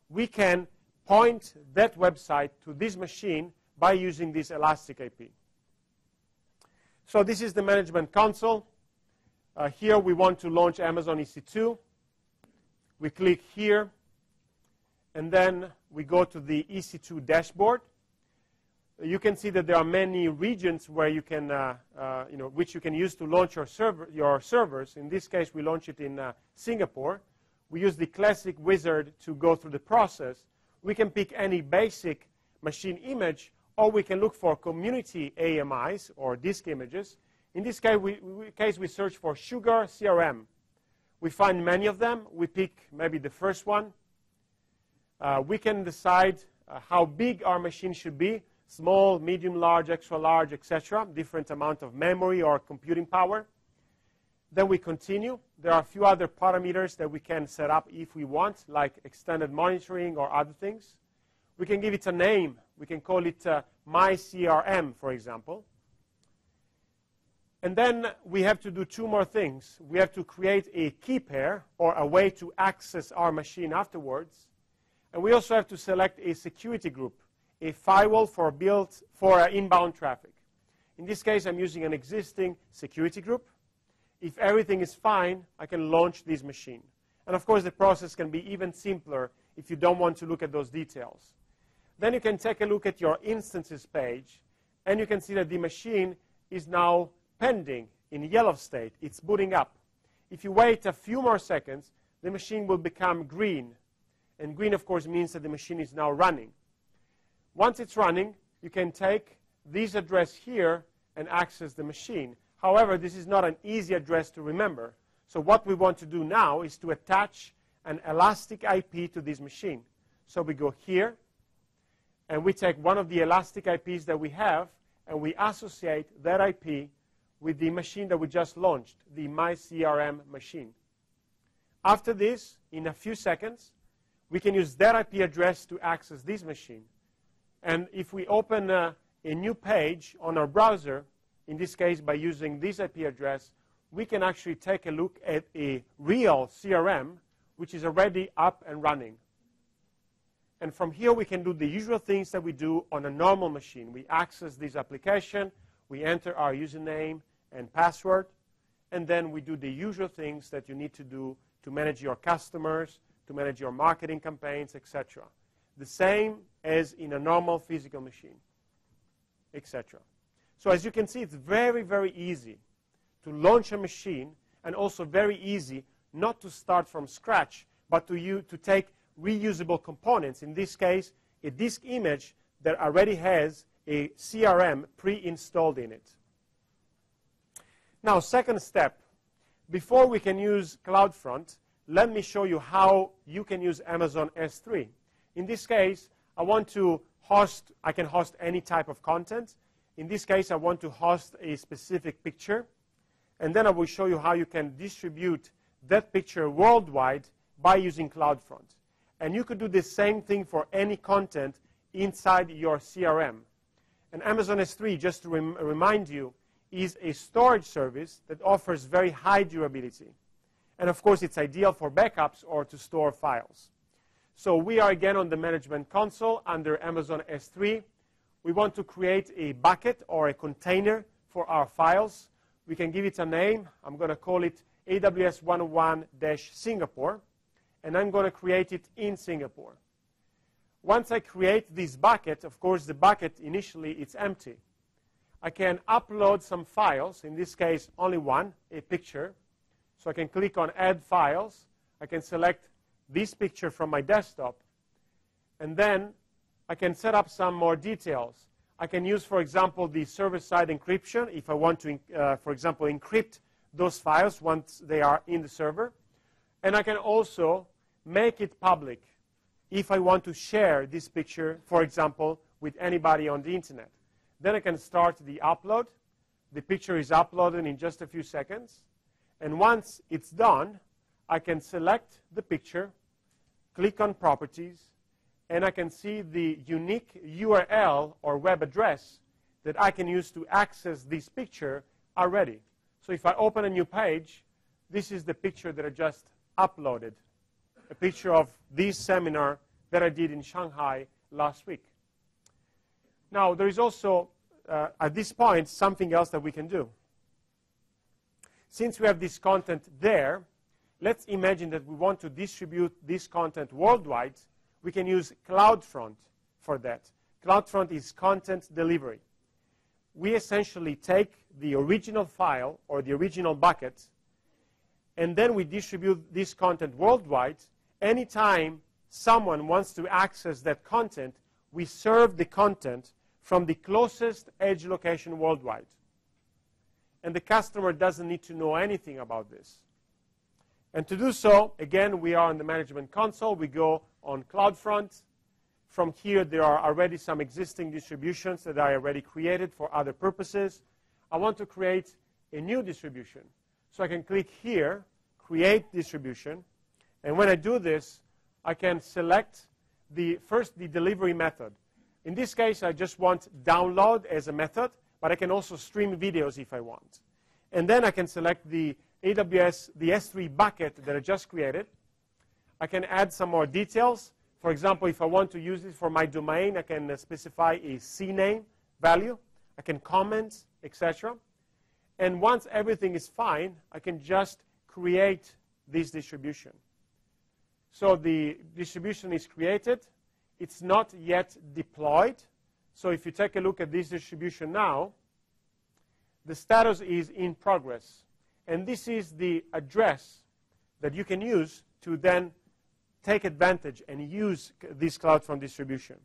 we can point that website to this machine by using this elastic IP. So this is the management console. Here we want to launch Amazon EC2. We click here, and then we go to the EC2 dashboard. You can see that there are many regions where you can, which you can use to launch your servers. In this case, we launch it in Singapore. We use the classic wizard to go through the process. We can pick any basic machine image, or we can look for community AMIs or disk images. In this case, we search for Sugar CRM. We find many of them. We pick maybe the first one. We can decide how big our machine should be: small, medium, large, extra large, etc. Different amount of memory or computing power. Then we continue. There are a few other parameters that we can set up if we want, like extended monitoring or other things. We can give it a name. We can call it MyCRM, for example. And then we have to do two more things. We have to create a key pair, or a way to access our machine afterwards. And we also have to select a security group, a firewall for inbound traffic. In this case, I'm using an existing security group. If everything is fine, I can launch this machine. And of course, the process can be even simpler if you don't want to look at those details. Then you can take a look at your instances page, and you can see that the machine is now pending in yellow state. It's booting up. If you wait a few more seconds, the machine will become green. And green, of course, means that the machine is now running. Once it's running, you can take this address here and access the machine. However, this is not an easy address to remember. So what we want to do now is to attach an elastic IP to this machine. So we go here, and we take one of the elastic IPs that we have, and we associate that IP with the machine that we just launched, the MyCRM machine. After this, in a few seconds, we can use that IP address to access this machine. And if we open a new page on our browser, in this case by using this IP address, we can actually take a look at a real CRM, which is already up and running. And from here, we can do the usual things that we do on a normal machine. We access this application, we enter our username and password, and then we do the usual things that you need to do to manage your customers, to manage your marketing campaigns, etc. The same as in a normal physical machine, etc. So as you can see, it's very, very easy to launch a machine, and also very easy not to start from scratch, but to take reusable components. In this case, a disk image that already has a CRM pre-installed in it. Now, second step, before we can use Cloudfront, let me show you how you can use Amazon S3. In this case, I can host any type of content. In this case, I want to host a specific picture. And then I will show you how you can distribute that picture worldwide by using Cloudfront. And you could do the same thing for any content inside your CRM. And Amazon S3, just to remind you, is a storage service that offers very high durability. And of course, it's ideal for backups or to store files. So we are again on the Management Console under Amazon S3. We want to create a bucket or a container for our files. We can give it a name. I'm going to call it AWS 101-Singapore. And I'm going to create it in Singapore. Once I create this bucket, of course, the bucket initially it's empty. I can upload some files, in this case only one, a picture. So I can click on Add Files. I can select this picture from my desktop. And then I can set up some more details. I can use, for example, the server-side encryption if I want to, for example, encrypt those files once they are in the server. And I can also make it public if I want to share this picture, for example, with anybody on the internet. Then I can start the upload. The picture is uploaded in just a few seconds. And once it's done, I can select the picture, click on Properties, and I can see the unique URL or web address that I can use to access this picture already. So if I open a new page, this is the picture that I just uploaded, a picture of this seminar that I did in Shanghai last week. Now, there is also, at this point, something else that we can do. Since we have this content there, let's imagine that we want to distribute this content worldwide. We can use Cloudfront for that. Cloudfront is content delivery. We essentially take the original file or the original bucket, and then we distribute this content worldwide. Anytime someone wants to access that content, we serve the content from the closest edge location worldwide. And the customer doesn't need to know anything about this. And to do so, again, we are on the Management Console. We go on Cloudfront. From here, there are already some existing distributions that I already created for other purposes. I want to create a new distribution. So I can click here, Create Distribution. And when I do this, I can select first the delivery method. In this case, I just want download as a method, but I can also stream videos if I want. And then I can select the AWS, the S3 bucket that I just created. I can add some more details. For example, if I want to use it for my domain, I can specify a CNAME value. I can comment, etc. And once everything is fine, I can just create this distribution. So the distribution is created. It's not yet deployed. So if you take a look at this distribution now, the status is in progress. And this is the address that you can use to then take advantage and use this Cloudfront distribution.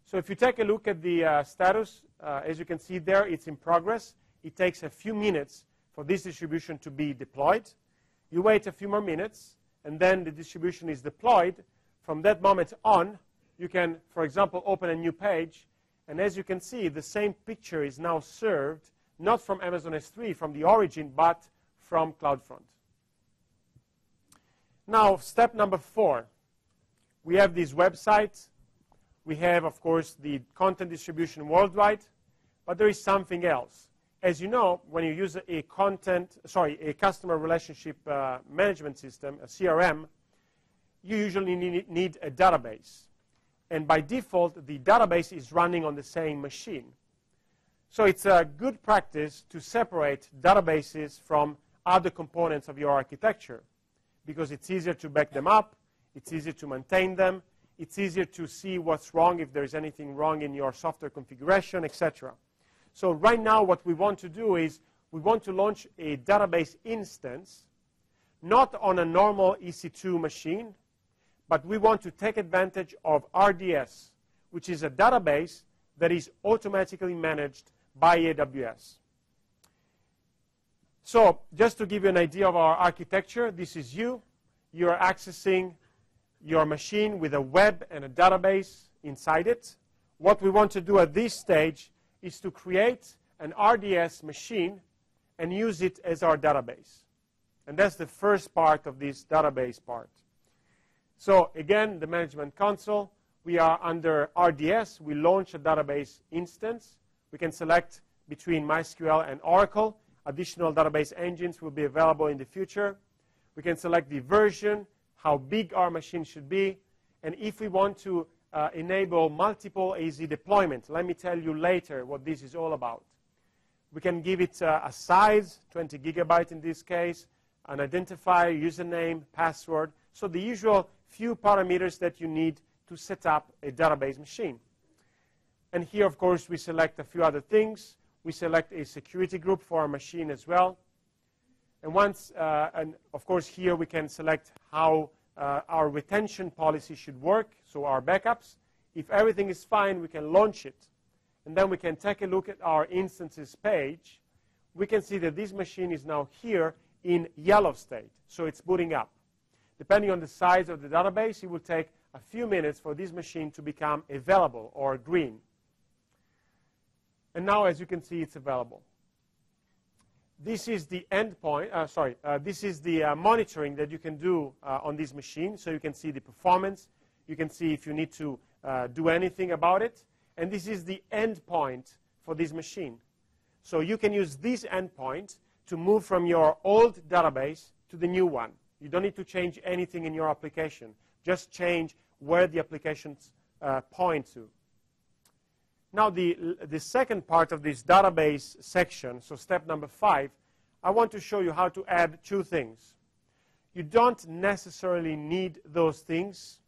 So if you take a look at the status, as you can see there, it's in progress. It takes a few minutes for this distribution to be deployed. You wait a few more minutes, and then the distribution is deployed. From that moment on, you can, for example, open a new page. And as you can see, the same picture is now served, not from Amazon S3, from the origin, but from Cloudfront. Now, step number 4. We have this website. We have, of course, the content distribution worldwide. But there is something else. As you know, when you use a customer relationship management system, a CRM, you usually need a database. And by default, the database is running on the same machine. So it's a good practice to separate databases from other components of your architecture, because it's easier to back them up. It's easier to maintain them. It's easier to see what's wrong, if there's anything wrong in your software configuration, etc. So right now what we want to do is we want to launch a database instance, not on a normal EC2 machine, but we want to take advantage of RDS, which is a database that is automatically managed by AWS. So just to give you an idea of our architecture, this is you. You're accessing your machine with a web and a database inside it. What we want to do at this stage is to create an RDS machine and use it as our database. And that's the first part of this database part. So again, the management console, we are under RDS. We launch a database instance. We can select between MySQL and Oracle. Additional database engines will be available in the future. We can select the version, how big our machine should be, and if we want to enable multiple AZ deployment. Let me tell you later what this is all about. We can give it a size, 20 gigabyte in this case, an identifier, username, password, so the usual few parameters that you need to set up a database machine. And here, of course, we select a few other things. We select a security group for our machine as well. And and of course, here we can select how our retention policy should work, so our backups. If everything is fine, we can launch it. And then we can take a look at our instances page. We can see that this machine is now here in yellow state, so it's booting up. Depending on the size of the database, it will take a few minutes for this machine to become available or green. And now, as you can see, it's available. This is the endpoint. This is the monitoring that you can do on this machine. So you can see the performance. You can see if you need to do anything about it. And this is the endpoint for this machine. So you can use this endpoint to move from your old database to the new one. You don't need to change anything in your application. Just change where the applications point to. Now, the second part of this database section, so step number 5, I want to show you how to add 2 things. You don't necessarily need those things,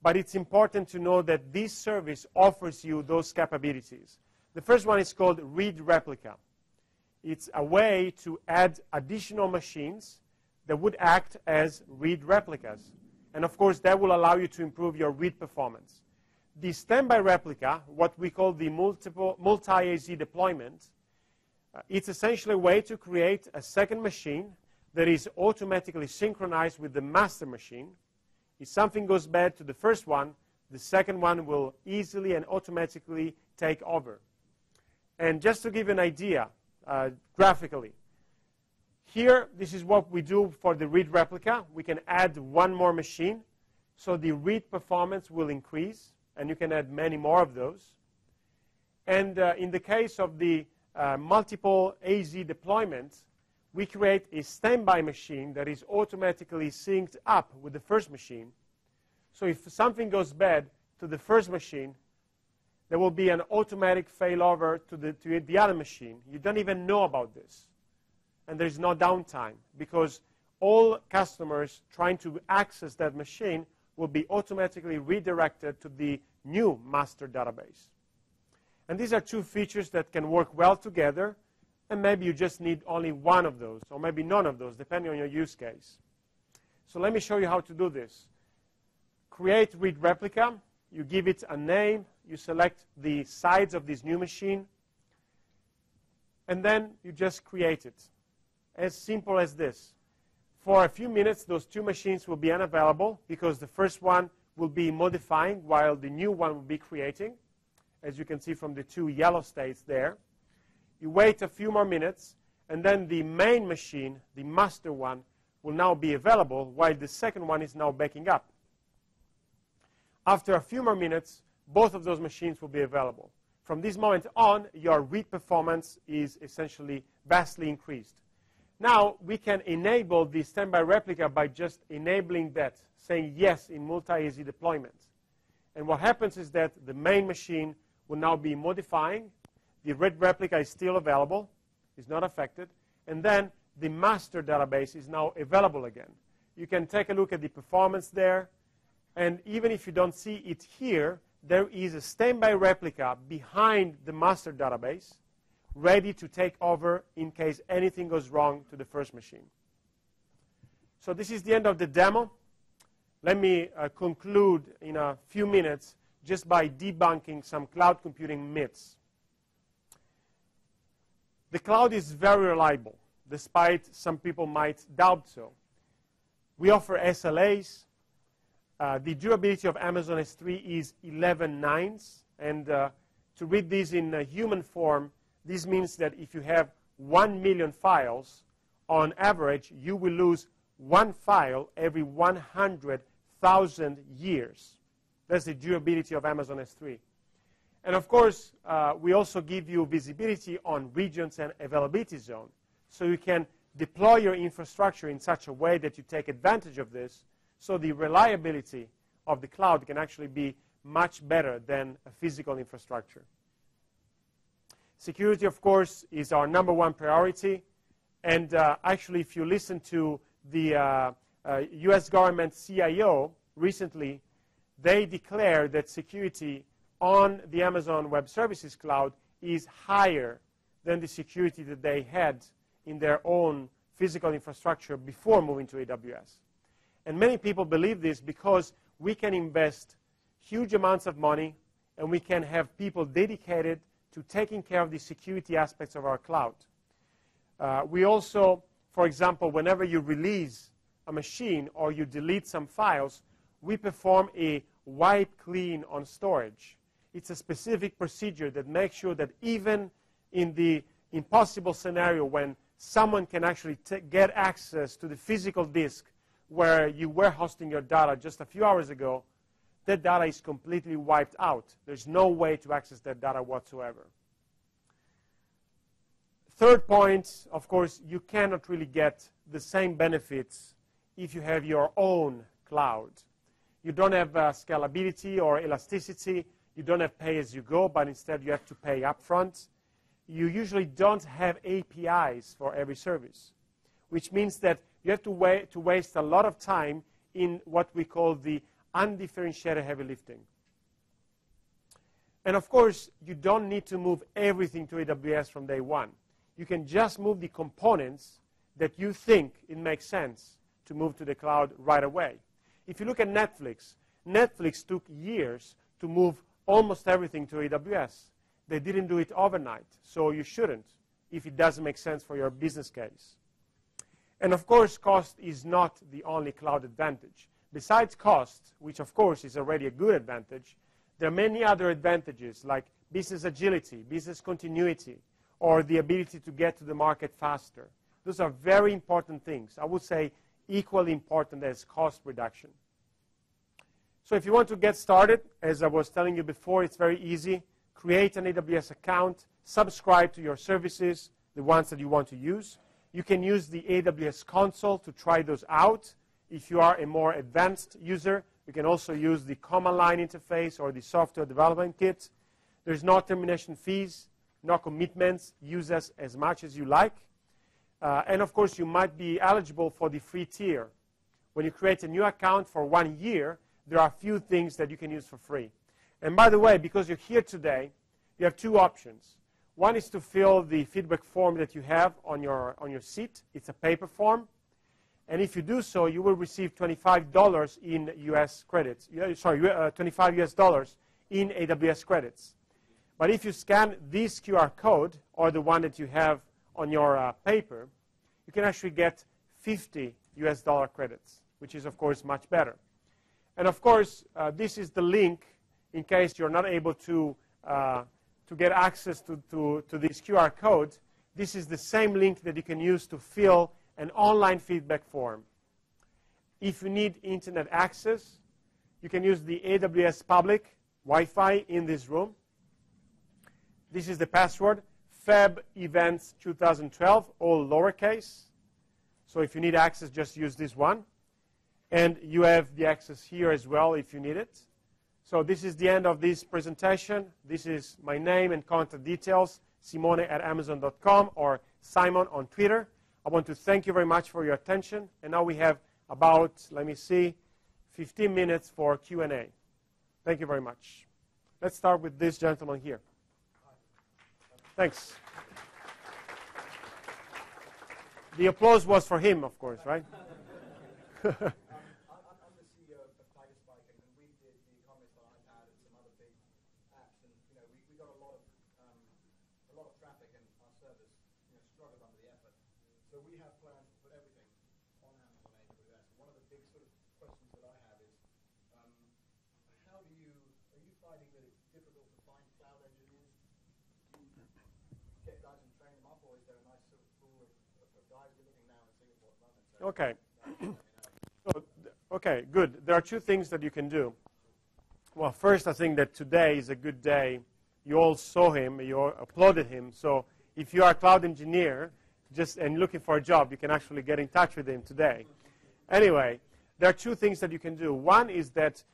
but it's important to know that this service offers you those capabilities. The first one is called Read Replica. It's a way to add additional machines that would act as read replicas. And of course, that will allow you to improve your read performance. The standby replica, what we call the multi-AZ deployment, it's essentially a way to create a second machine that is automatically synchronized with the master machine. If something goes bad to the first one, the second one will easily and automatically take over. And just to give you an idea, graphically, here, this is what we do for the read replica. We can add one more machine, so the read performance will increase, and you can add many more of those. And in the case of the multiple AZ deployment, we create a standby machine that is automatically synced up with the first machine. So if something goes bad to the first machine, there will be an automatic failover to the other machine. You don't even know about this. And there's no downtime, because all customers trying to access that machine will be automatically redirected to the new master database. And these are 2 features that can work well together, and maybe you just need only one of those, or maybe none of those, depending on your use case. So let me show you how to do this. Create Read Replica. You give it a name. You select the sides of this new machine. And then you just create it. As simple as this. For a few minutes, those 2 machines will be unavailable because the first one will be modifying while the new one will be creating, as you can see from the 2 yellow states there. You wait a few more minutes, and then the main machine, the master one, will now be available while the second one is now backing up. After a few more minutes, both of those machines will be available. From this moment on, your read performance is essentially vastly increased. Now, we can enable the standby replica by just enabling that, saying yes in multi-AZ deployment. And what happens is that the main machine will now be modifying. The read replica is still available, is not affected. And then the master database is now available again. You can take a look at the performance there. And even if you don't see it here, there is a standby replica behind the master database ready to take over in case anything goes wrong to the first machine. So this is the end of the demo. Let me conclude in a few minutes just by debunking some cloud computing myths. The cloud is very reliable, despite some people might doubt so. We offer SLAs. The durability of Amazon S3 is 11 nines. And to read this in a human form, this means that if you have 1 million files, on average, you will lose one file every 100,000 years. That's the durability of Amazon S3. And of course, we also give you visibility on regions and availability zone. So you can deploy your infrastructure in such a way that you take advantage of this. So the reliability of the cloud can actually be much better than a physical infrastructure. Security, of course, is our #1 priority. And actually, if you listen to the US government CIO recently, they declared that security on the Amazon Web Services Cloud is higher than the security that they had in their own physical infrastructure before moving to AWS. And many people believe this because we can invest huge amounts of money and we can have people dedicated to taking care of the security aspects of our cloud. We also, for example, whenever you release a machine or you delete some files, we perform a wipe clean on storage. It's a specific procedure that makes sure that even in the impossible scenario when someone can actually get access to the physical disk where you were hosting your data just a few hours ago, that data is completely wiped out. There's no way to access that data whatsoever. Third point, of course, you cannot really get the same benefits if you have your own cloud. You don't have scalability or elasticity. You don't have pay-as-you-go, but instead you have to pay upfront. You usually don't have APIs for every service, which means that you have to waste a lot of time in what we call the undifferentiated heavy lifting. And of course, you don't need to move everything to AWS from day one. You can just move the components that you think it makes sense to move to the cloud right away. If you look at Netflix, Netflix took years to move almost everything to AWS. They didn't do it overnight, so you shouldn't if it doesn't make sense for your business case. And of course, cost is not the only cloud advantage. Besides cost, which of course is already a good advantage, there are many other advantages like business agility, business continuity, or the ability to get to the market faster. Those are very important things. I would say equally important as cost reduction. So if you want to get started, as I was telling you before, it's very easy. Create an AWS account, subscribe to your services, the ones that you want to use. You can use the AWS console to try those out. If you are a more advanced user, you can also use the command line interface or the software development kit. There's no termination fees, no commitments. Use as much as you like. And of course, you might be eligible for the free tier. When you create a new account for 1 year, there are a few things that you can use for free. And by the way, because you're here today, you have two options. One is to fill the feedback form that you have on your seat. It's a paper form. And if you do so, you will receive $25 in US credits. $25 US in AWS credits. But if you scan this QR code, or the one that you have on your paper, you can actually get $50 US credits, which is, of course, much better. And of course, this is the link in case you're not able to get access to this QR code. This is the same link that you can use to fill an online feedback form. If you need internet access, you can use the AWS public Wi-Fi in this room. This is the password, Feb Events 2012, all lowercase. So if you need access, just use this one. And you have the access here as well if you need it. So this is the end of this presentation. This is my name and contact details, simone@amazon.com or Simon on Twitter. I want to thank you very much for your attention. And now we have about, let me see, 15 minutes for Q&A. Thank you very much. Let's start with this gentleman here. Thanks. The applause was for him, of course, right? I'm the CEO of Tiger Spike, and we did the Economist on iPad and some other big apps, and we got a lot of traffic, and our service struggled under the effort. So we have plans to put everything on Amazon AWS. One of the big sort of questions that I have is, are you finding that it's difficult to find cloud engineers? Do you get guys and train them up, or is there a nice sort of pool of guys you're looking now in Singapore at the moment? So Okay. Okay, good. There are two things that you can do. Well, first, I think that today is a good day. You all saw him, you all applauded him. So if you are a cloud engineer and looking for a job, you can actually get in touch with him today. Anyway, there are two things that you can do. One is that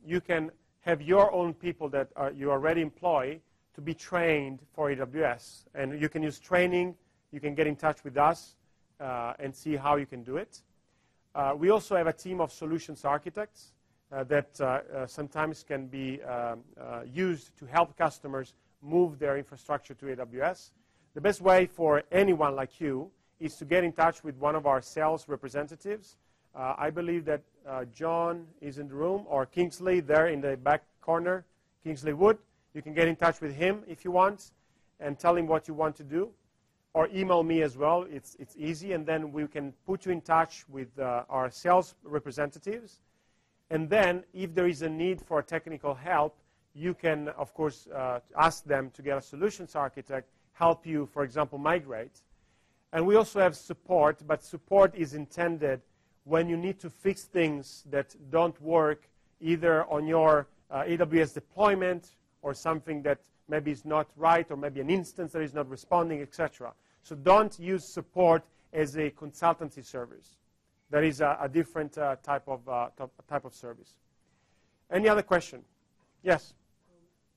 you can have your own people that you already employ to be trained for AWS. And you can use training. You can get in touch with us and see how you can do it. We also have a team of solutions architects that sometimes can be used to help customers move their infrastructure to AWS. The best way for anyone like you is to get in touch with one of our sales representatives. I believe that John is in the room, or Kingsley there in the back corner, Kingsley Wood. You can get in touch with him if you want and tell him what you want to do. Or email me as well. It's easy, and then we can put you in touch with our sales representatives. And then if there is a need for technical help, you can, of course, ask them to get a solutions architect, help you, for example, migrate. And we also have support, but support is intended when you need to fix things that don't work either on your AWS deployment or something that maybe is not right, or maybe an instance that is not responding, etc. So don't use support as a consultancy service. That is a different type of service. Any other question? Yes?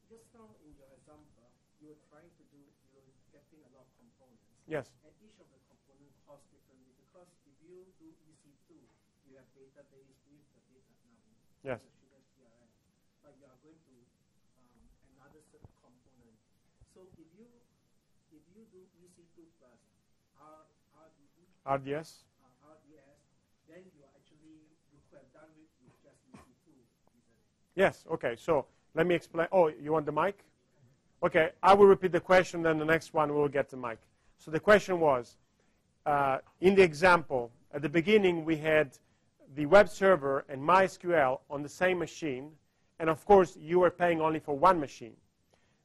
Just now in your example, you were trying to do, you're getting a lot of components. Yes. And each of the components costs differently, because if you do EC2, you have database with the data now. Yes. The Sugar CRM. But you are going to another set of component. So if you do EC2 plus RDS? Then you could have done it with just EC2, isn't it? Yes, okay. So let me explain. Oh, you want the mic? Okay, I will repeat the question, then the next one we'll get the mic. So the question was, in the example, at the beginning we had the web server and MySQL on the same machine, and of course you were paying only for one machine.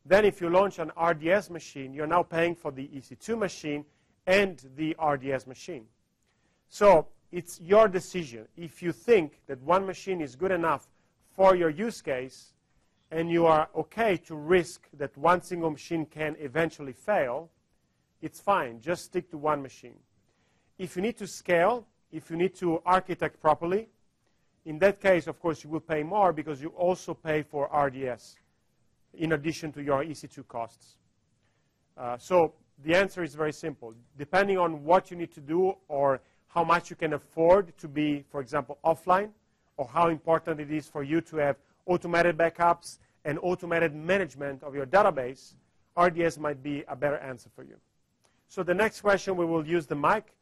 Then if you launch an RDS machine, you're now paying for the EC2 machine and the RDS machine. So it's your decision. If you think that one machine is good enough for your use case, and you are okay to risk that one single machine can eventually fail, it's fine. Just stick to one machine. If you need to scale, if you need to architect properly, in that case, of course, you will pay more because you also pay for RDS in addition to your EC2 costs. So the answer is very simple. Depending on what you need to do or how much you can afford to be, for example, offline, or how important it is for you to have automated backups and automated management of your database, RDS might be a better answer for you. So the next question, we will use the mic.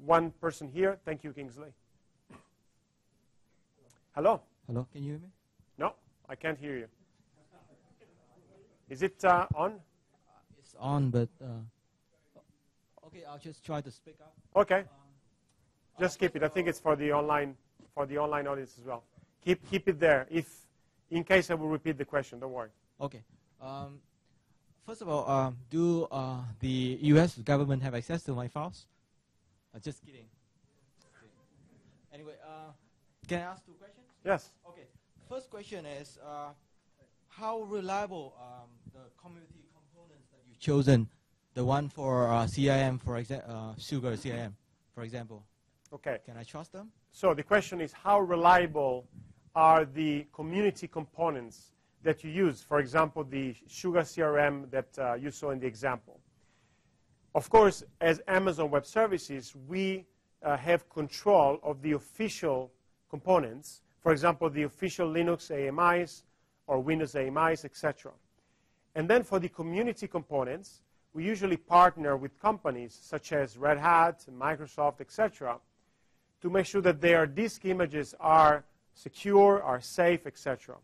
One person here. Thank you, Kingsley. Hello? Hello, can you hear me? No, I can't hear you. Is it on? It's on, but okay, I'll just try to speak up. Okay. Just keep it. I think it's for the online audience as well. Keep it there. In case I will repeat the question, don't worry. Okay. First of all, do the U.S. government have access to my files? Just kidding. Anyway, can I ask two questions? Yes. Okay. First question is, how reliable the community components that you've chosen, the one for CIM, for example, Sugar CIM, for example? Okay. Can I trust them? So the question is, how reliable are the community components that you use? For example, the Sugar CRM that you saw in the example. Of course, as Amazon Web Services, we have control of the official components, for example, the official Linux AMIs or Windows AMIs, etc. And then for the community components, we usually partner with companies such as Red Hat, Microsoft, etc., to make sure that their disk images are secure, are safe, etc.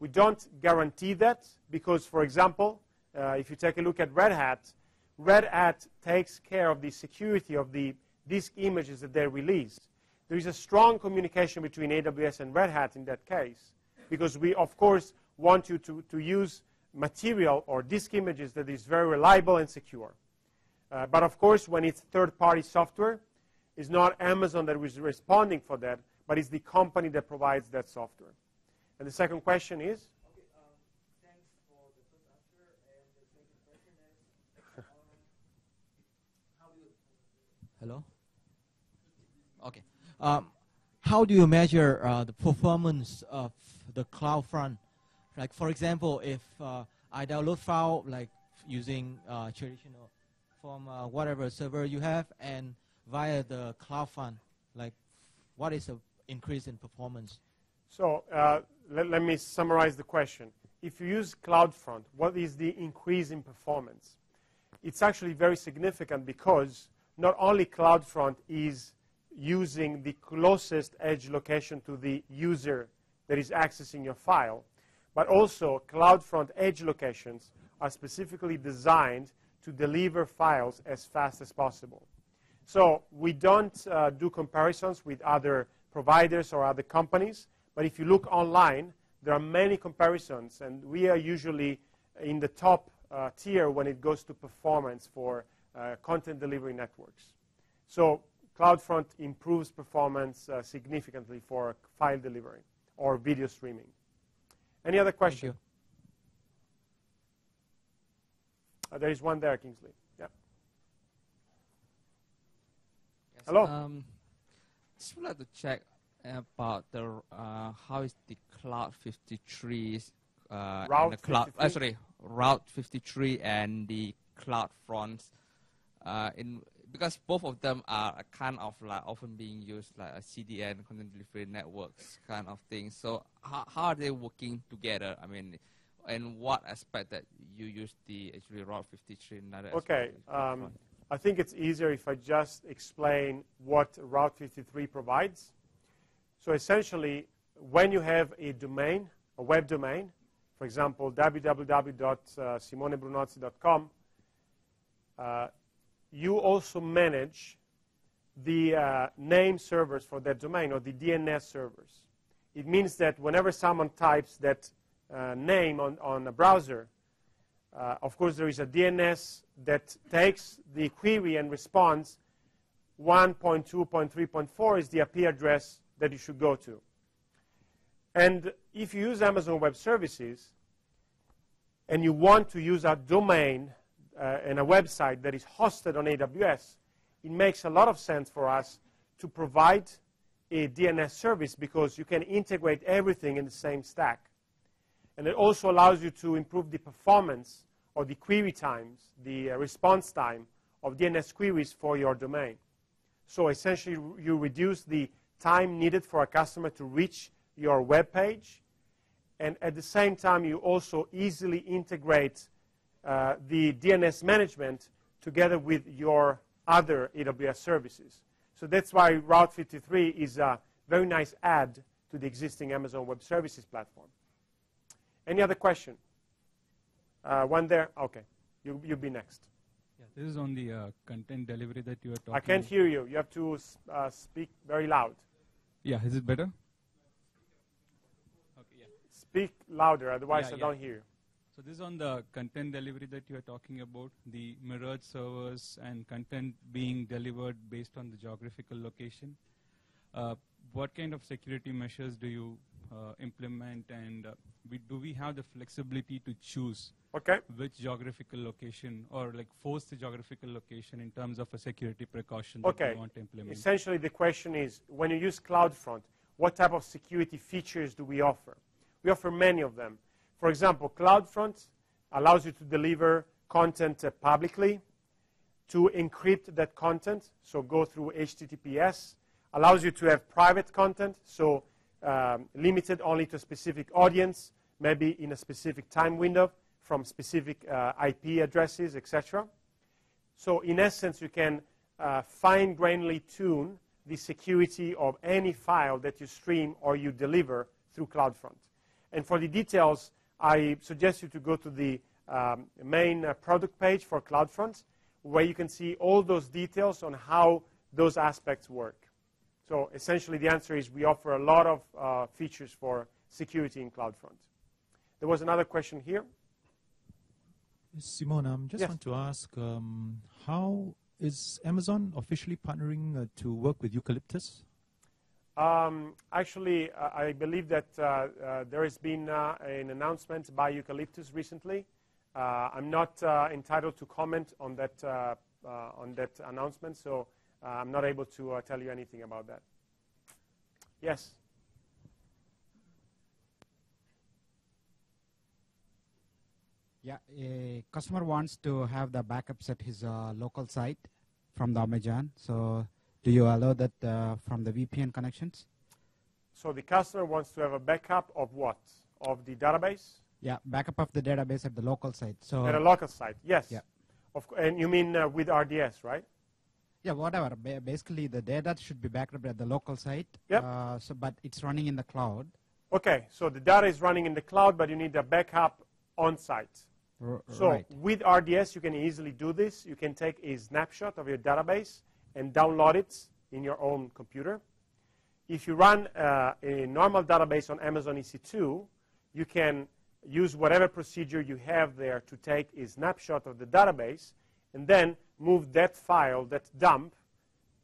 We don't guarantee that because, for example, if you take a look at Red Hat takes care of the security of the disk images that they release. There is a strong communication between AWS and Red Hat in that case because we, of course, want you to use material or disk images that is very reliable and secure. But, of course, when it's third-party software, it's not Amazon that is responding for that, but it's the company that provides that software. And the second question is? Okay, thanks for the first answer. And the second question is, how do you... Hello? Okay. How do you measure the performance of the Cloudfront? Like, for example, if I download file like using traditional from whatever server you have and via the Cloudfront, like what is the increase in performance? So let me summarize the question. If you use Cloudfront, what is the increase in performance? It's actually very significant because not only Cloudfront is using the closest edge location to the user that is accessing your file, but also Cloudfront edge locations are specifically designed to deliver files as fast as possible. So we don't do comparisons with other providers or other companies, but if you look online, there are many comparisons, and we are usually in the top tier when it goes to performance for content delivery networks. So Cloudfront improves performance significantly for file delivery or video streaming. Any other question? There is one there, Kingsley. Yeah. Yes, Hello. Just would like to check about the how is the Cloud 53 and the Cloud 53? Route 53 and the Cloudfront because both of them are kind of like often being used like a CDN, content delivery networks kind of thing. So how are they working together? I mean, and what aspect that you use the actually Route 53 and other Okay, I think it's easier if I just explain what Route 53 provides. So essentially, when you have a domain, a web domain, for example, www.simonebrunozzi.com, you also manage the name servers for that domain, or the DNS servers. It means that whenever someone types that name on a browser, of course, there is a DNS that takes the query and responds 1.2.3.4 is the IP address that you should go to. And if you use Amazon Web Services and you want to use a domain and a website that is hosted on AWS, it makes a lot of sense for us to provide a DNS service because you can integrate everything in the same stack. And it also allows you to improve the performance or the query times, the response time of DNS queries for your domain. So essentially, you reduce the time needed for a customer to reach your web page, and at the same time, you also easily integrate the DNS management together with your other AWS services. So that's why Route 53 is a very nice add to the existing Amazon Web Services platform. Any other question? One there? Okay. You'll be next. Yeah, this is on the content delivery that you are talking I can't hear you. You have to speak very loud. Yeah, is it better? Okay, yeah. Speak louder, otherwise Yeah, I don't hear you. So this is on the content delivery that you are talking about, the mirrored servers and content being delivered based on the geographical location. What kind of security measures do you implement, and do we have the flexibility to choose which geographical location, or like force the geographical location in terms of a security precaution that we want to implement? Essentially, the question is, when you use Cloudfront, what type of security features do we offer? We offer many of them. For example, Cloudfront allows you to deliver content publicly. to encrypt that content, so go through HTTPS, allows you to have private content, so limited only to a specific audience, maybe in a specific time window from specific IP addresses, etc. So in essence, you can fine-grainedly tune the security of any file that you stream or you deliver through Cloudfront. And for the details, I suggest you to go to the main product page for Cloudfront, where you can see all those details on how those aspects work. So essentially, the answer is we offer a lot of features for security in Cloudfront. There was another question here. Simone, I just want to ask, how is Amazon officially partnering to work with Eucalyptus? Actually, I believe that there has been an announcement by Eucalyptus recently. I'm not entitled to comment on that announcement, so I'm not able to tell you anything about that. Yes? Yeah, a customer wants to have the backups at his local site from the Amazon. So do you allow that from the VPN connections? So the customer wants to have a backup of what? Of the database? Yeah, backup of the database at the local site. So at a local site, yes. Yeah. And you mean with RDS, right? Yeah, whatever. Basically, the data should be backed up at the local site. Yep. But it's running in the cloud. Okay, so the data is running in the cloud, but you need a backup on site. So right. with RDS, you can easily do this. You can take a snapshot of your database and download it in your own computer. If you run a normal database on Amazon EC2, you can use whatever procedure you have there to take a snapshot of the database and then move that file, that dump,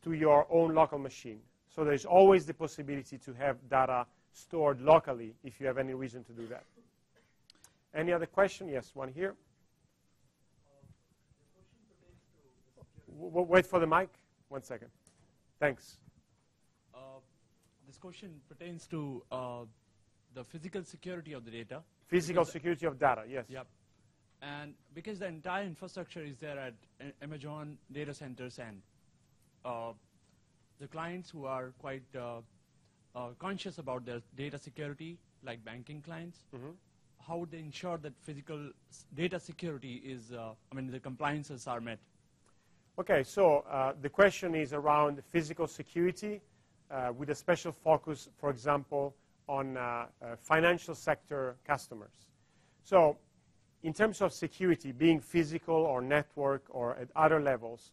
to your own local machine. So there's always the possibility to have data stored locally if you have any reason to do that. Any other question? Yes, one here. Wait for the mic. 1 second. Thanks. This question pertains to the physical security of the data. Physical security of data, yes. Yep. And because the entire infrastructure is there at Amazon data centers and the clients who are quite conscious about their data security, like banking clients, how would they ensure that physical data security is, the compliances are met? Okay, so the question is around physical security with a special focus, for example, on financial sector customers. So in terms of security, being physical or network or at other levels,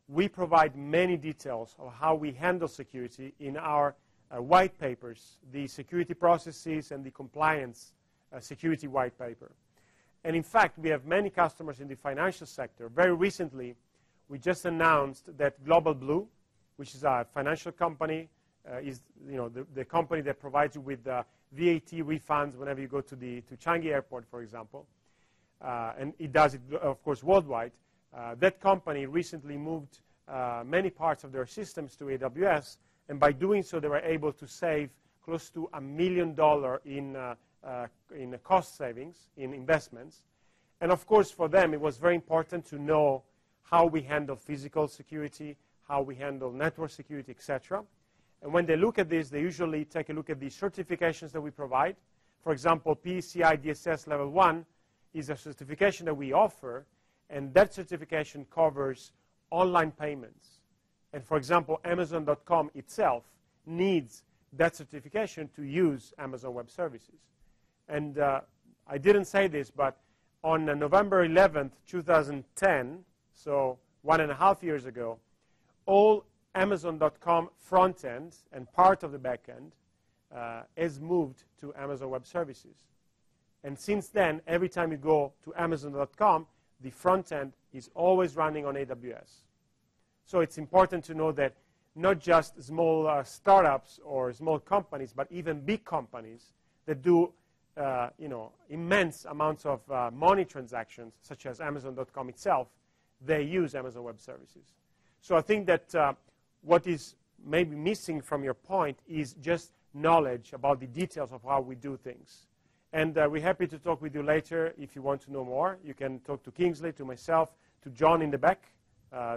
we provide many details of how we handle security in our white papers, the security processes and the compliance security white paper. And in fact, we have many customers in the financial sector. Very recently, we just announced that Global Blue, which is a financial company, is the company that provides you with VAT refunds whenever you go to Changi Airport, for example. And it does it, of course, worldwide. That company recently moved many parts of their systems to AWS, and by doing so, they were able to save close to $1 million in cost savings, in investments. And of course, for them, it was very important to know how we handle physical security, how we handle network security, etc. And when they look at this, they usually take a look at the certifications that we provide. For example, PCI DSS Level 1 is a certification that we offer, and that certification covers online payments. And for example, Amazon.com itself needs that certification to use Amazon Web Services. And I didn't say this, but on November 11th, 2010, so 1.5 years ago, all Amazon.com front end and part of the back end has moved to Amazon Web Services. And since then, every time you go to Amazon.com, the front end is always running on AWS. So it's important to know that not just small startups or small companies, but even big companies that do immense amounts of money transactions, such as Amazon.com itself, they use Amazon Web Services. So I think that what is maybe missing from your point is just knowledge about the details of how we do things. And we're happy to talk with you later if you want to know more. You can talk to Kingsley, to myself, to John in the back.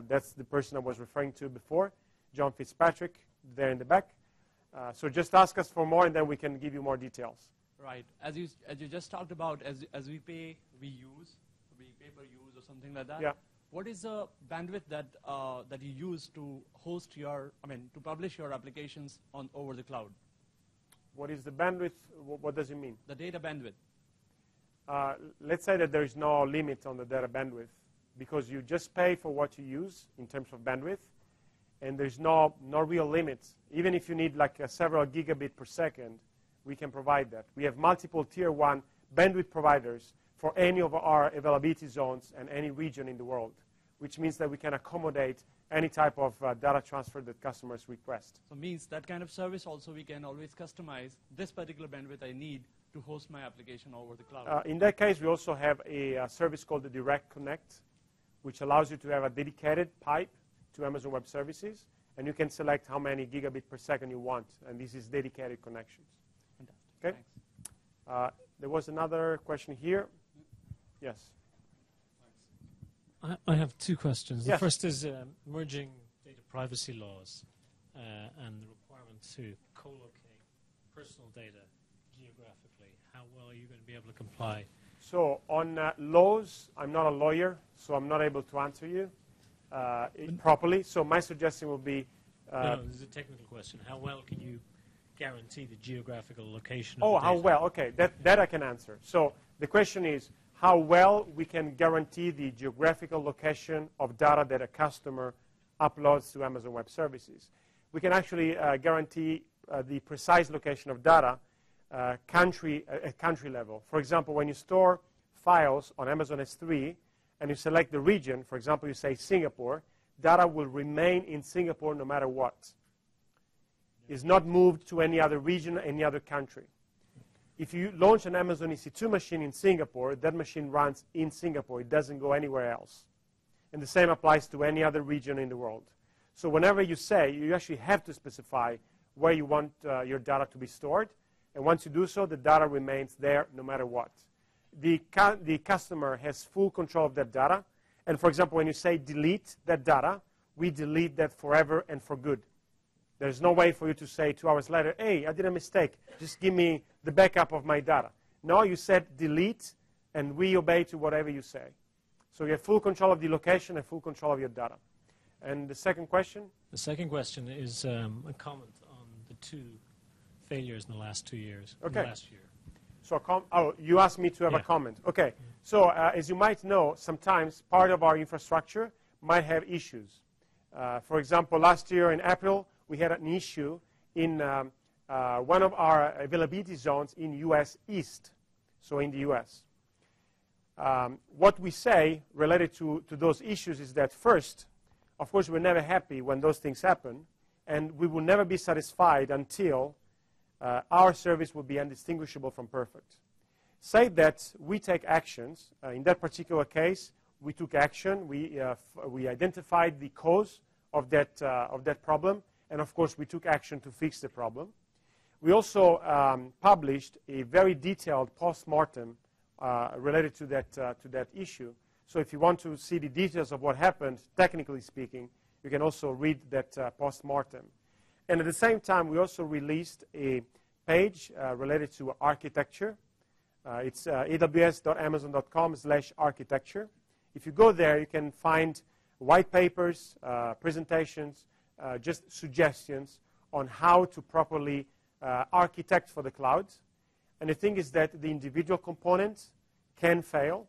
That's the person I was referring to before, John Fitzpatrick, there in the back. So just ask us for more, and then we can give you more details. Right. As you just talked about, as we pay, we pay per use or something like that. Yeah. What is the bandwidth that you use to host to publish your applications over the cloud? What is the bandwidth? What does it mean? The data bandwidth. Let's say that there is no limit on the data bandwidth, because you just pay for what you use in terms of bandwidth, and there's no real limits. Even if you need like several gigabit per second, we can provide that. We have multiple tier 1 bandwidth providers for any of our availability zones and any region in the world, which means that we can accommodate any type of data transfer that customers request. So means that kind of service also we can always customize this particular bandwidth I need to host my application over the cloud. In that case, we also have a service called the Direct Connect, which allows you to have a dedicated pipe to Amazon Web Services, and you can select how many gigabit per second you want, and this is dedicated connections. Fantastic. Okay. Thanks. There was another question here. Yes. I have two questions. The Yes. first is merging data privacy laws and the requirement to co-locate personal data geographically. How well are you going to be able to comply? So on laws, I'm not a lawyer, so I'm not able to answer you properly. So my suggestion will be... no, this is a technical question. How well can you guarantee the geographical location Oh, of the how data? well? Okay, that I can answer. So the question is how well we can guarantee the geographical location of data that a customer uploads to Amazon Web Services. We can actually guarantee the precise location of data at country level. For example, when you store files on Amazon S3 and you select the region, for example, you say Singapore, data will remain in Singapore no matter what. It's not moved to any other region, any other country. If you launch an Amazon EC2 machine in Singapore, that machine runs in Singapore. It doesn't go anywhere else. And the same applies to any other region in the world. So whenever you say, you actually have to specify where you want your data to be stored. And once you do so, the data remains there no matter what. The customer has full control of that data. And for example, when you say delete that data, we delete that forever and for good. There's no way for you to say 2 hours later, hey, I did a mistake. Just give me the backup of my data. No, you said delete, and we obey to whatever you say. So you have full control of the location and full control of your data. And the second question? The second question is a comment on the two failures in the last 2 years. Okay. Last year. So you asked me to have a comment. Okay. So as you might know, sometimes part of our infrastructure might have issues. For example, last year in April, we had an issue in one of our availability zones in US East, so in the US. What we say related to those issues is that first, of course, we're never happy when those things happen, and we will never be satisfied until our service will be indistinguishable from perfect. Say that we take actions. In that particular case, we took action. We identified the cause of that problem. And of course, we took action to fix the problem. We also published a very detailed post-mortem related to that issue. So if you want to see the details of what happened, technically speaking, you can also read that post-mortem. And at the same time, we also released a page related to architecture. It's aws.amazon.com/architecture. If you go there, you can find white papers, presentations, just suggestions on how to properly architect for the cloud. And the thing is that the individual components can fail,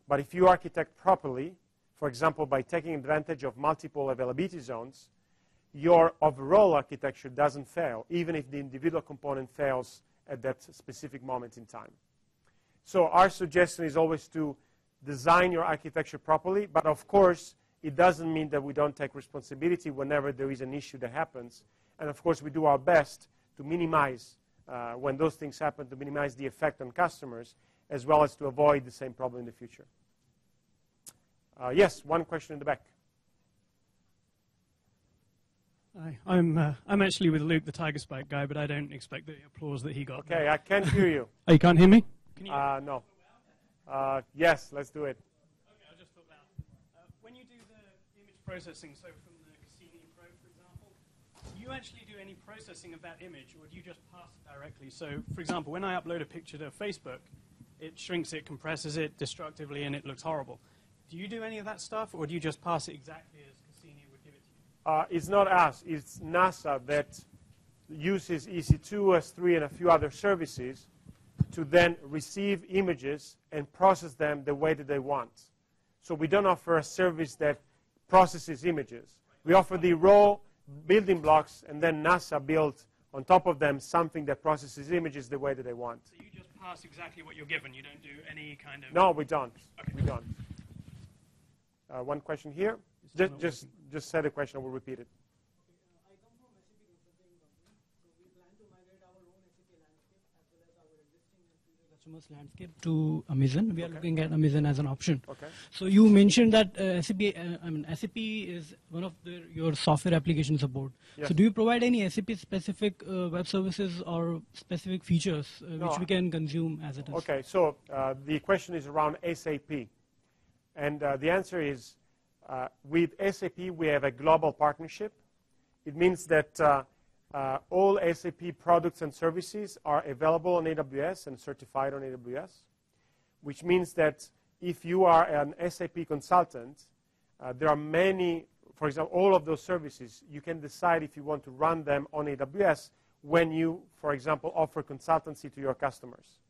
but if you architect properly, for example, by taking advantage of multiple availability zones, your overall architecture doesn't fail, even if the individual component fails at that specific moment in time. So our suggestion is always to design your architecture properly, but of course, it doesn't mean that we don't take responsibility whenever there is an issue that happens. And of course, we do our best to minimize, when those things happen, to minimize the effect on customers, as well as to avoid the same problem in the future. Yes, one question in the back. Hi, I'm actually with Luke, the Tiger Spike guy, but I don't expect the applause that he got. Okay, I can't hear you. Oh, you can't hear me? Can you? No. Yes, let's do it. Okay, I'll just talk loud. When you do the image processing. So from the Cassini Pro, for example, do you actually do any processing of that image, or do you just pass it directly? So, for example, when I upload a picture to Facebook, it shrinks it, compresses it destructively, and it looks horrible. Do you do any of that stuff, or do you just pass it exactly as Cassini would give it to you? It's not us. It's NASA that uses EC2, S3, and a few other services to then receive images and process them the way that they want. So we don't offer a service that processes images. We offer the raw building blocks, and then NASA builds on top of them something that processes images the way that they want. So you just pass exactly what you're given. You don't do any kind of... No, we don't. Okay. We don't. One question here. Just say the question. I will repeat it. I come from SAP consulting company. So we plan to migrate our own SAP landscape as well as our existing and future customers' landscape to Amazon. We are looking at Amazon as an option. Okay. So you mentioned that SAP is one of your software application support. Yes. So do you provide any SAP-specific web services or specific features which we can consume as it is? Okay, so the question is around SAP. And the answer is, with SAP, we have a global partnership. It means that all SAP products and services are available on AWS and certified on AWS, which means that if you are an SAP consultant, there are many, for example, all of those services, you can decide if you want to run them on AWS when you, for example, offer consultancy to your customers.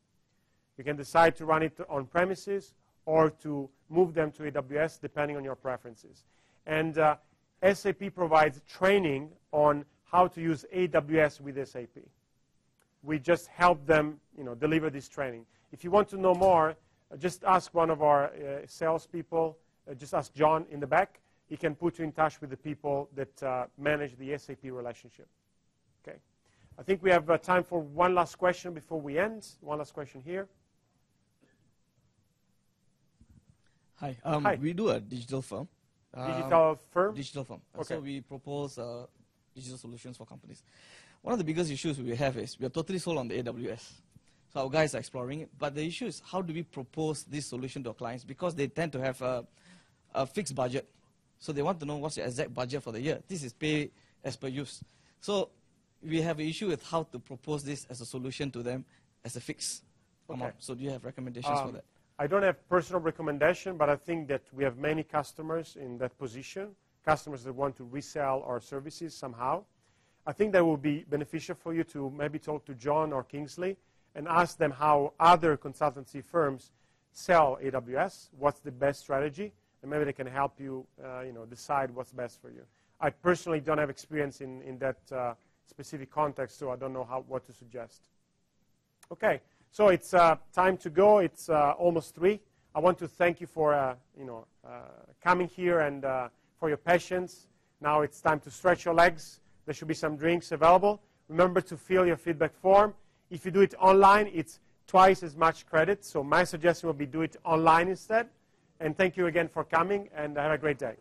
You can decide to run it on premises or to move them to AWS, depending on your preferences. And SAP provides training on how to use AWS with SAP. We just help them, deliver this training. If you want to know more, just ask one of our salespeople. Just ask John in the back. He can put you in touch with the people that manage the SAP relationship. Okay. I think we have time for one last question before we end. One last question here. Hi. Hi. We do a digital firm. Digital firm? Digital firm. Okay. So we propose digital solutions for companies. One of the biggest issues we have is we are totally sold on the AWS. So our guys are exploring it. But the issue is, how do we propose this solution to our clients? Because they tend to have a fixed budget. So they want to know what's the exact budget for the year. This is pay as per use. So we have an issue with how to propose this as a solution to them as a fixed amount. So do you have recommendations for that? I don't have personal recommendation, but I think that we have many customers in that position, customers that want to resell our services somehow. I think that will be beneficial for you to maybe talk to John or Kingsley and ask them how other consultancy firms sell AWS, what's the best strategy, and maybe they can help you decide what's best for you. I personally don't have experience in that specific context, so I don't know what to suggest. Okay. So it's time to go. It's almost 3. I want to thank you for coming here and for your patience. Now it's time to stretch your legs. There should be some drinks available. Remember to fill your feedback form. If you do it online, it's twice as much credit. So my suggestion would be do it online instead. And thank you again for coming, and have a great day.